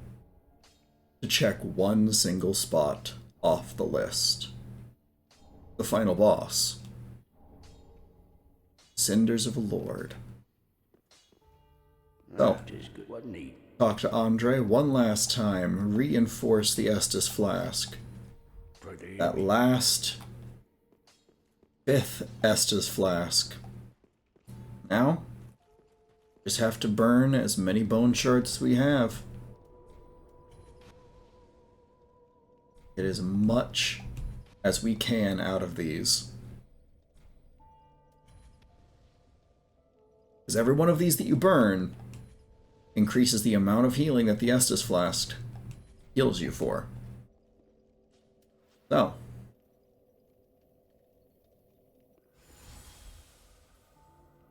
to check one single spot off the list. The final boss. Cinders of a Lord. So, talk to Andre one last time, reinforce the Estus Flask. That last 5th Estus Flask. Now, just have to burn as many bone shards as we have. Get as much as we can out of these. Because every one of these that you burn increases the amount of healing that the Estus Flask heals you for. So,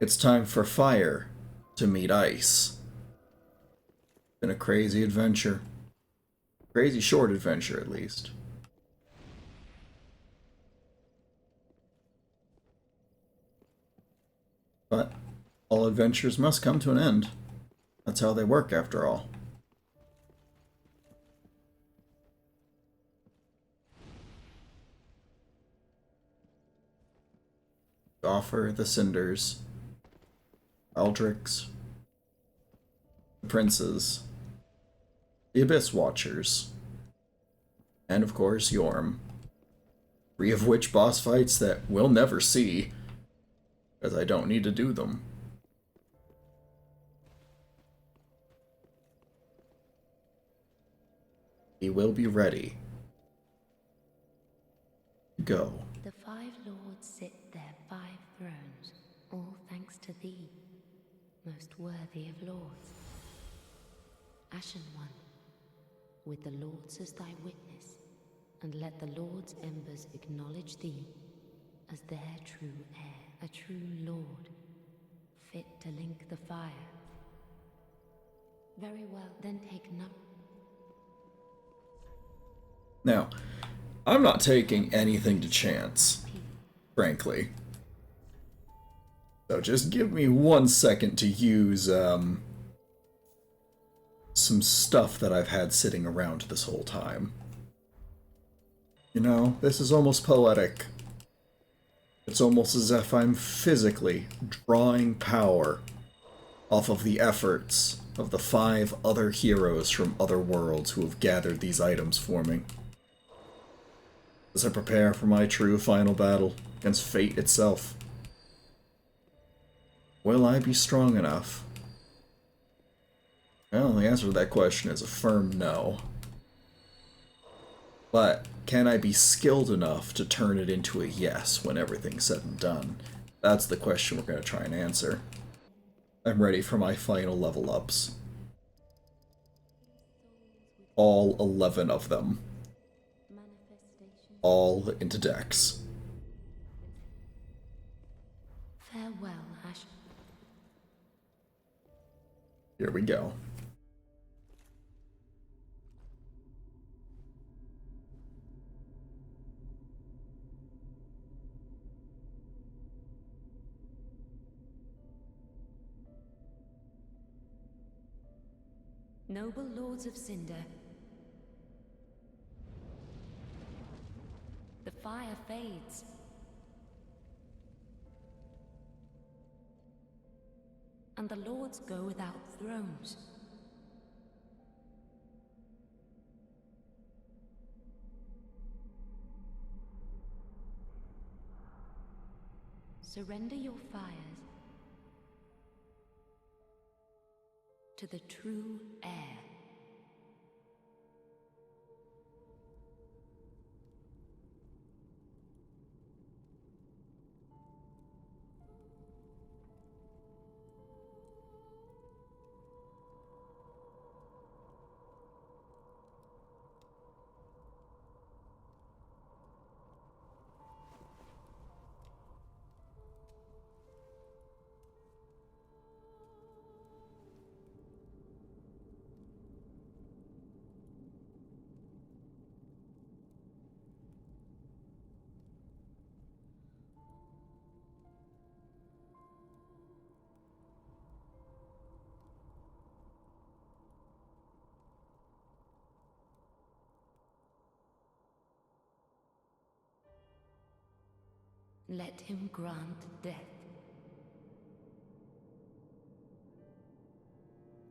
it's time for fire to meet ice. Been a crazy adventure. Crazy short adventure, at least. But all adventures must come to an end. That's how they work, after all. Offer the cinders, Eldrix, the princes, the Abyss Watchers, and of course Yorm. 3 of which boss fights that we'll never see, because I don't need to do them. He will be ready. Go. The 5 lords sit their 5 thrones, all thanks to thee, most worthy of lords. Ashen One, with the lords as thy witness, and let the lords' embers acknowledge thee as their true heir, a true lord, fit to link the fire. Very well, then take no. Now, I'm not taking anything to chance, frankly. So just give me 1 second to use, some stuff that I've had sitting around this whole time. You know, this is almost poetic. It's almost as if I'm physically drawing power off of the efforts of the 5 other heroes from other worlds who have gathered these items for me. As I prepare for my true final battle against fate itself. Will I be strong enough? Well, the answer to that question is a firm no. But can I be skilled enough to turn it into a yes when everything's said and done? That's the question we're going to try and answer. I'm ready for my final level ups. All 11 of them. All into decks. Farewell, Ash. Here we go. Noble lords of Cinder, the fire fades. And the lords go without thrones. Surrender your fires to the true heir. Let him grant death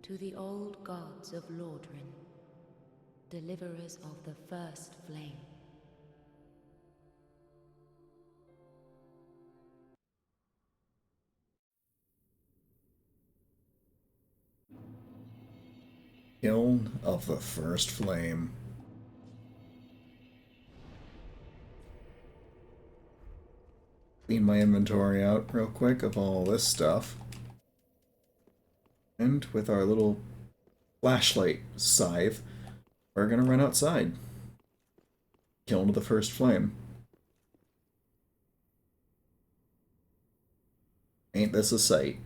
to the old gods of Lordran, deliverers of the first flame. Kiln of the first flame. Clean my inventory out real quick of all this stuff. And with our little flashlight scythe, we're gonna run outside. Kiln of the first flame. Ain't this a sight?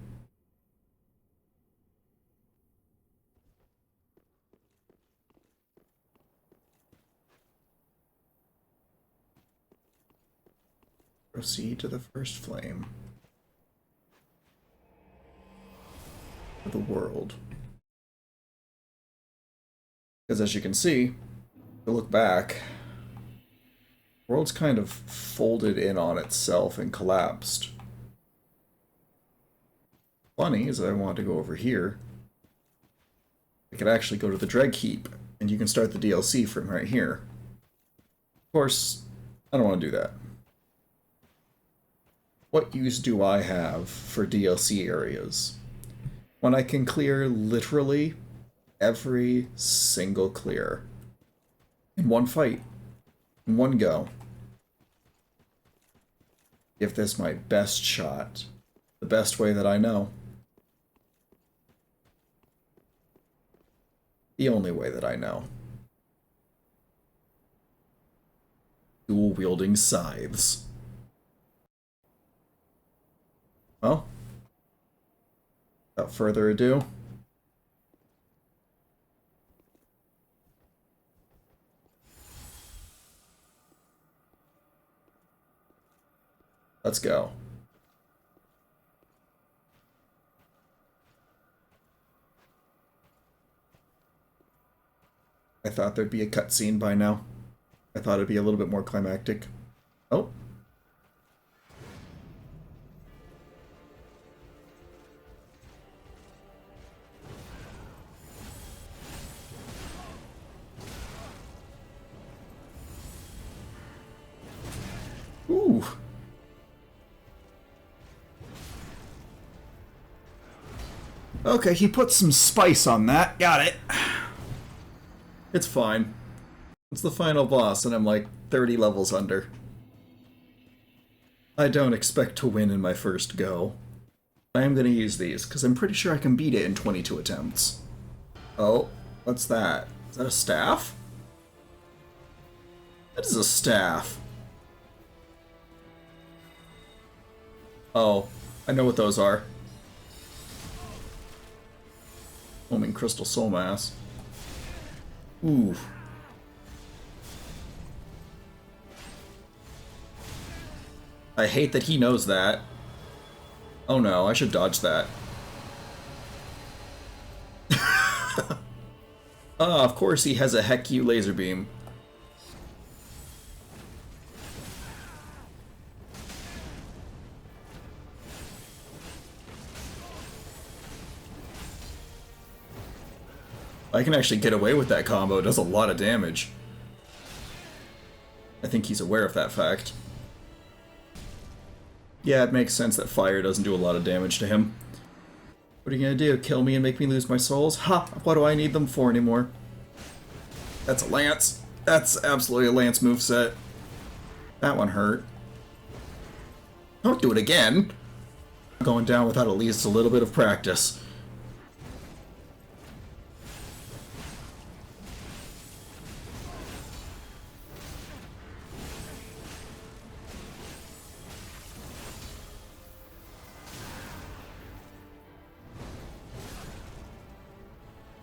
Proceed to the first flame. For the world. Because as you can see, if you look back, the world's kind of folded in on itself and collapsed. Funny is that I want to go over here. I could actually go to the Dreg Heap, and you can start the DLC from right here. Of course, I don't want to do that. What use do I have for DLC areas when I can clear literally every single clear in one fight, in one go? Give this my best shot, the best way that I know. The only way that I know. Dual-wielding scythes. Well, without further ado, let's go. I thought there'd be a cutscene by now. I thought it'd be a little bit more climactic. Oh. Ooh. Okay, he put some spice on that. Got it. It's fine. It's the final boss, and I'm like 30 levels under. I don't expect to win in my first go. I am going to use these, because I'm pretty sure I can beat it in 22 attempts. Oh, what's that? Is that a staff? That is a staff. Oh, I know what those are. Foaming Crystal Soul Mass. Ooh. I hate that he knows that. Oh no, I should dodge that. Of course he has a heck you laser beam. I can actually get away with that combo. It does a lot of damage. I think he's aware of that fact. Yeah, it makes sense that fire doesn't do a lot of damage to him. What are you gonna do? Kill me and make me lose my souls? Ha! What do I need them for anymore? That's a lance. That's absolutely a lance moveset. That one hurt. Don't do it again. Going down without at least a little bit of practice.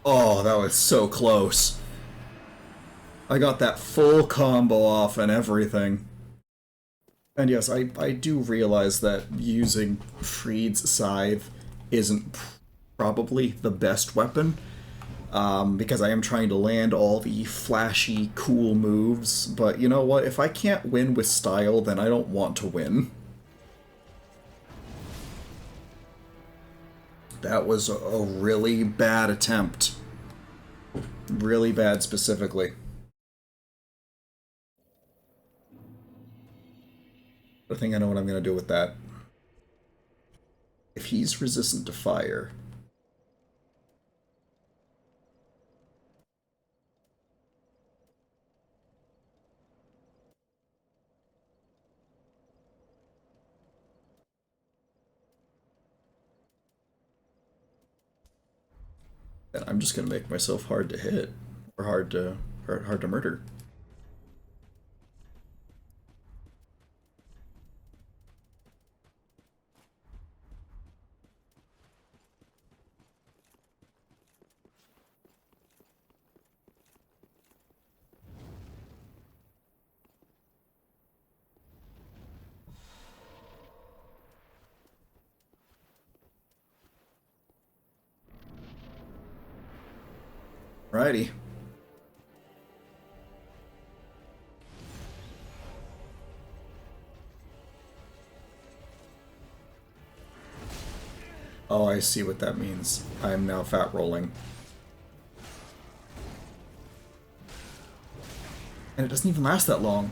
Oh, that was so close. I got that full combo off and everything. And yes, I do realize that using Freed's Scythe isn't probably the best weapon, because I am trying to land all the flashy, cool moves, but you know what? If I can't win with style, then I don't want to win. That was a really bad attempt. Really bad specifically. I think I know what I'm going to do with that. If he's resistant to fire... then I'm just going to make myself hard to hit. Or hard to murder. Righty. Oh, I see what that means. I am now fat rolling. And it doesn't even last that long.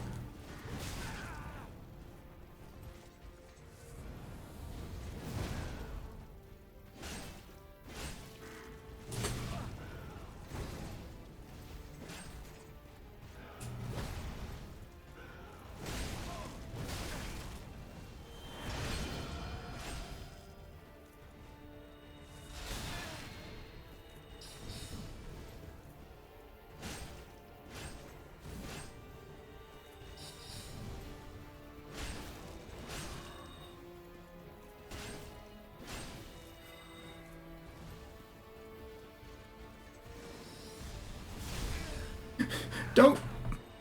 Don't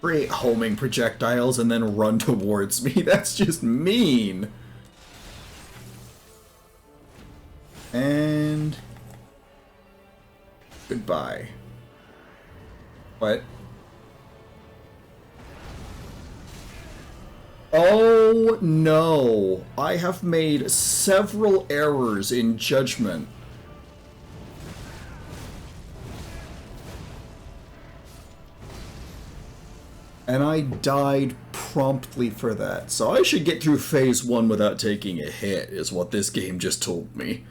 create homing projectiles and then run towards me. That's just mean. And... goodbye. What? Oh no! I have made several errors in judgment. And I died promptly for that. So I should get through phase 1 without taking a hit, is what this game just told me.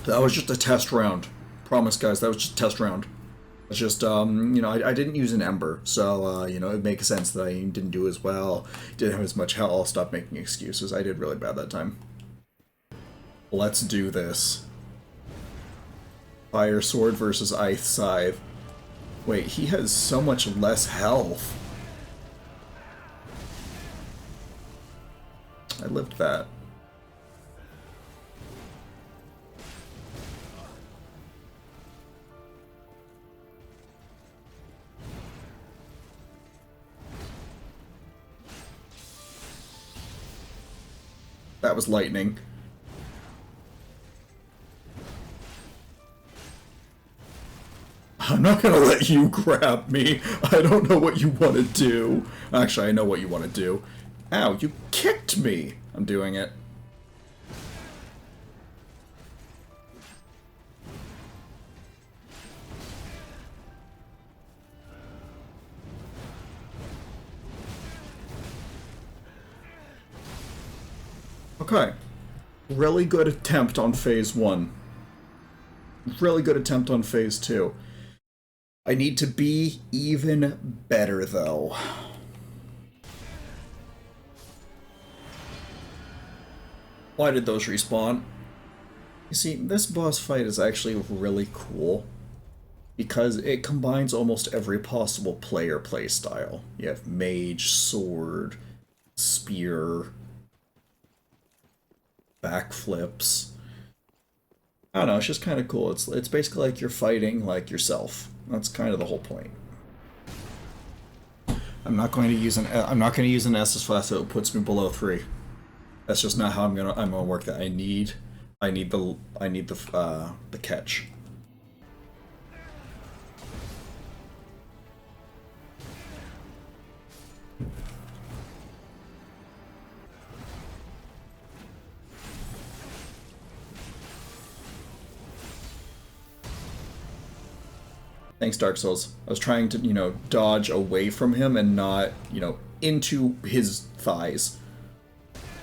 That was just a test round. Promise, guys, that was just a test round. It's just, you know, I didn't use an Ember, so, you know, it makes sense that I didn't do as well. Didn't have as much health. I'll stop making excuses. I did really bad that time. Let's do this. Fire Sword versus Ice Scythe. Wait, he has so much less health. I lived that. That was lightning. I'm not gonna let you grab me. I don't know what you want to do. Actually, I know what you want to do. Ow, you kicked me! I'm doing it. Okay. Really good attempt on phase 1. Really good attempt on phase 2. I need to be even better, though. Why did those respawn? You see, this boss fight is actually really cool because it combines almost every possible player playstyle. You have mage, sword, spear, backflips. I don't know, it's just kind of cool. It's basically like you're fighting like yourself. That's kind of the whole point. I'm not going to use an Estus Flask so it puts me below 3. That's just not how I'm gonna work that. I need the catch. Thanks, Dark Souls. I was trying to, dodge away from him and not, into his thighs.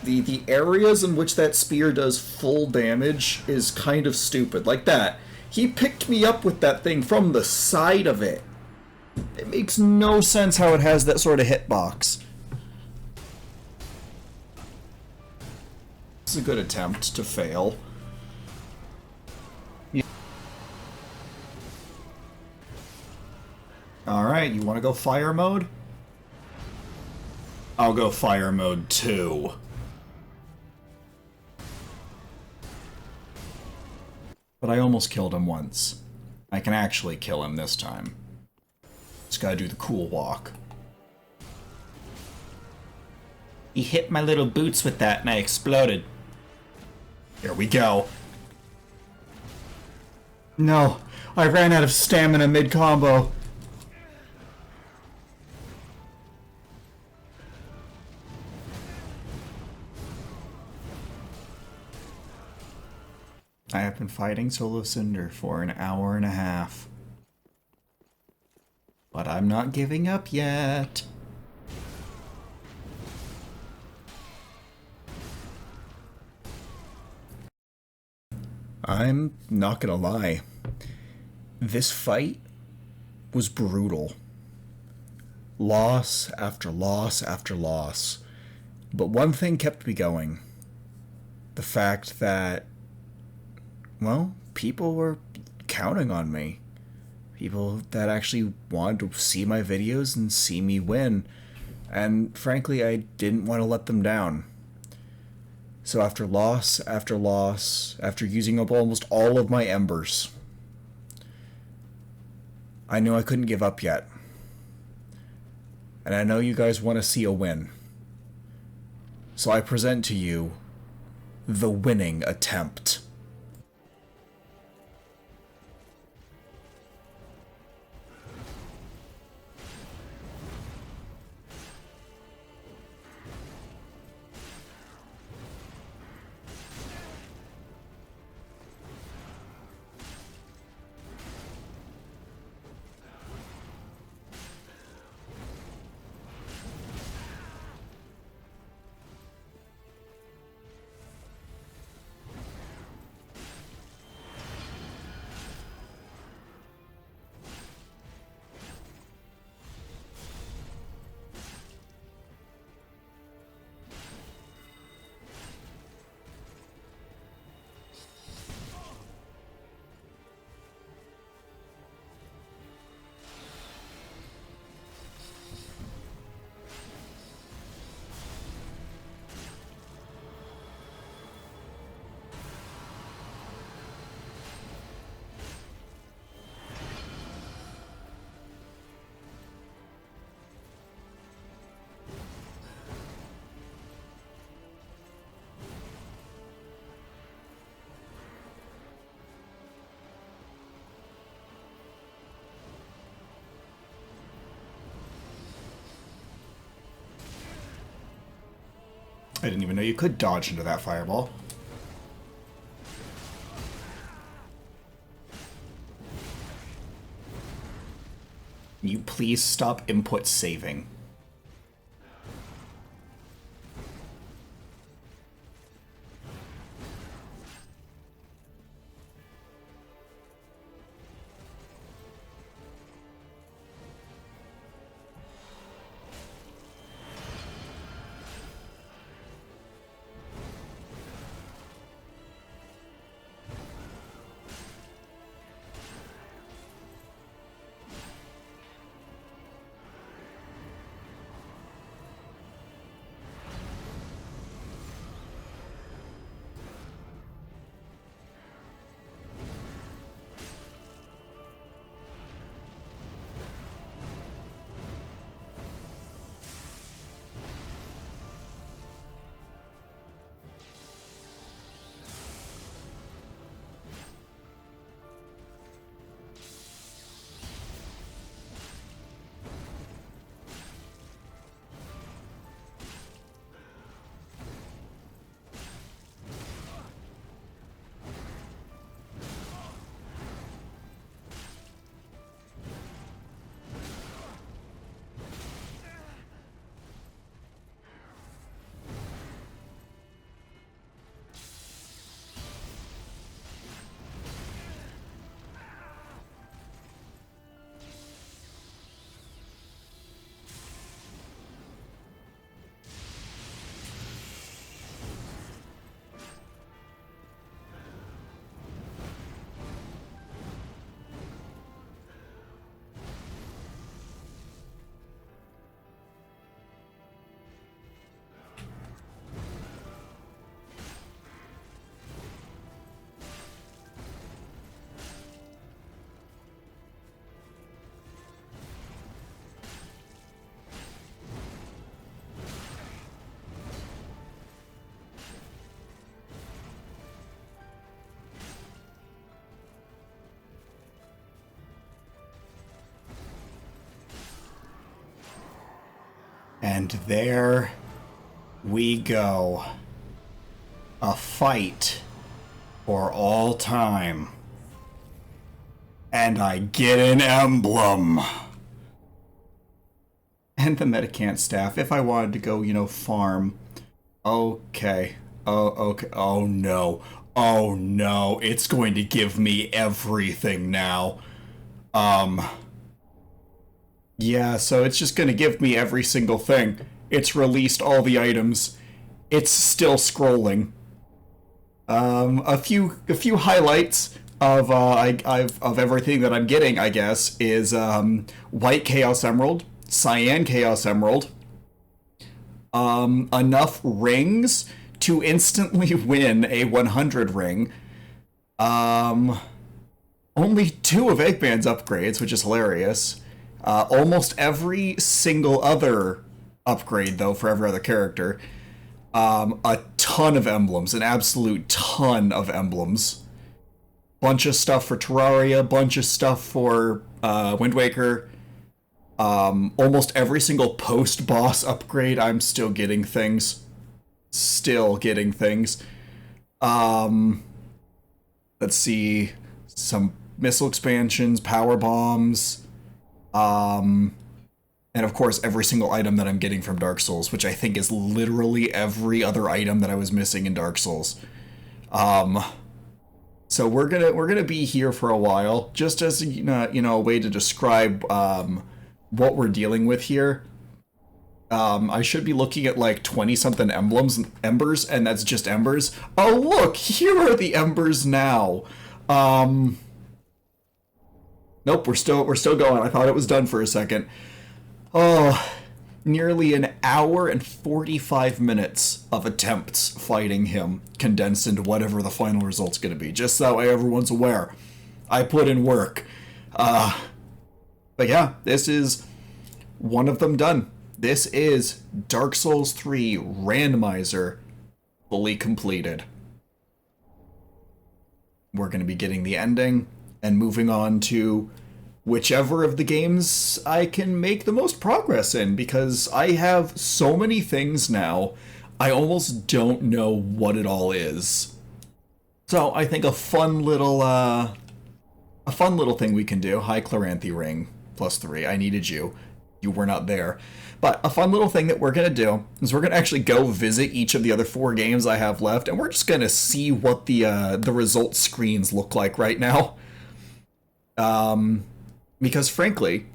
The areas in which that spear does full damage is kind of stupid. Like that. He picked me up with that thing from the side of it. It makes no sense how it has that sort of hitbox. This is a good attempt to fail. Alright, you want to go fire mode? I'll go fire mode too. But I almost killed him once. I can actually kill him this time. Just gotta do the cool walk. He hit my little boots with that and I exploded. Here we go. No, I ran out of stamina mid-combo. I have been fighting Solo Cinder for an hour and a half. But I'm not giving up yet. I'm not gonna lie. This fight was brutal. Loss after loss after loss. But one thing kept me going. The fact that, well, people were counting on me. People that actually wanted to see my videos and see me win. And frankly, I didn't want to let them down. So after loss after loss, after using up almost all of my embers, I knew I couldn't give up yet. And I know you guys want to see a win. So I present to you the winning attempt. I didn't even know you could dodge into that fireball. Can you please stop input saving? And there we go. A fight for all time. And I get an emblem. And the Metacant staff, if I wanted to go, farm. Okay. Okay. Oh no. Oh no. It's going to give me everything now. Yeah, so it's just going to give me every single thing. It's released all the items. It's still scrolling. A few highlights of of everything that I'm getting, I guess, is White Chaos Emerald, Cyan Chaos Emerald, enough rings to instantly win a 100 ring. Only 2 of Eggman's upgrades, which is hilarious. Almost every single other upgrade, though, for every other character. A ton of emblems, an absolute ton of emblems. Bunch of stuff for Terraria, bunch of stuff for Wind Waker. Almost every single post-boss upgrade, I'm still getting things. Still getting things. Let's see. Some missile expansions, power bombs. And of course, every single item that I'm getting from Dark Souls, which I think is literally every other item that I was missing in Dark Souls. So we're gonna be here for a while, just as a way to describe what we're dealing with here. I should be looking at like 20-something embers, and that's just embers. Oh look, here are the embers now. Nope, we're still going. I thought it was done for a second. Oh, nearly an hour and 45 minutes of attempts fighting him, condensed into whatever the final result's going to be. Just so everyone's aware, I put in work. But yeah, this is one of them done. This is Dark Souls 3 Randomizer fully completed. We're going to be getting the ending and moving on to whichever of the games I can make the most progress in, because I have so many things now I almost don't know what it all is. So I think a fun little thing we can do. Hi, Chloranthy Ring, +3. I needed you. You were not there. But a fun little thing that we're going to do is we're going to actually go visit each of the other 4 games I have left, and we're just going to see what the result screens look like right now. Because frankly,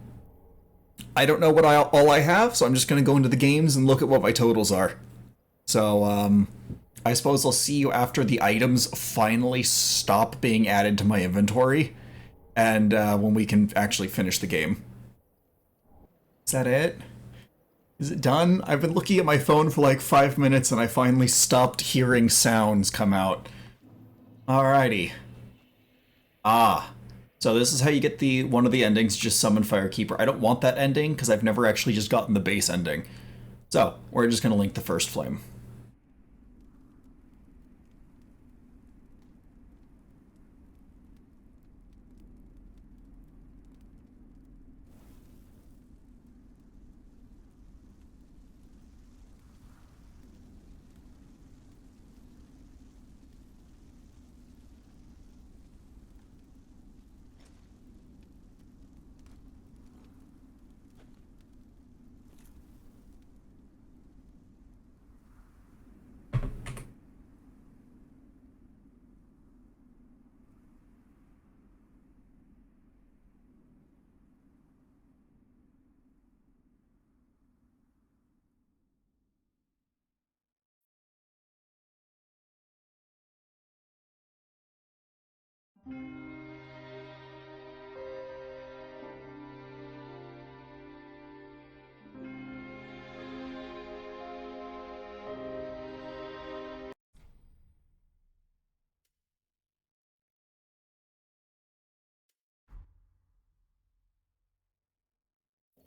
I don't know what all I have, so I'm just going to go into the games and look at what my totals are. So, I suppose I'll see you after the items finally stop being added to my inventory, and when we can actually finish the game. Is that it? Is it done? I've been looking at my phone for like 5 minutes and I finally stopped hearing sounds come out. Alrighty. Ah. So this is how you get one of the endings, just summon Firekeeper. I don't want that ending because I've never actually just gotten the base ending. So, we're just going to link the first flame.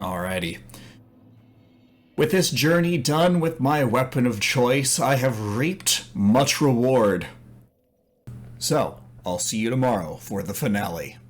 Alrighty. With this journey done with my weapon of choice, I have reaped much reward. So, I'll see you tomorrow for the finale.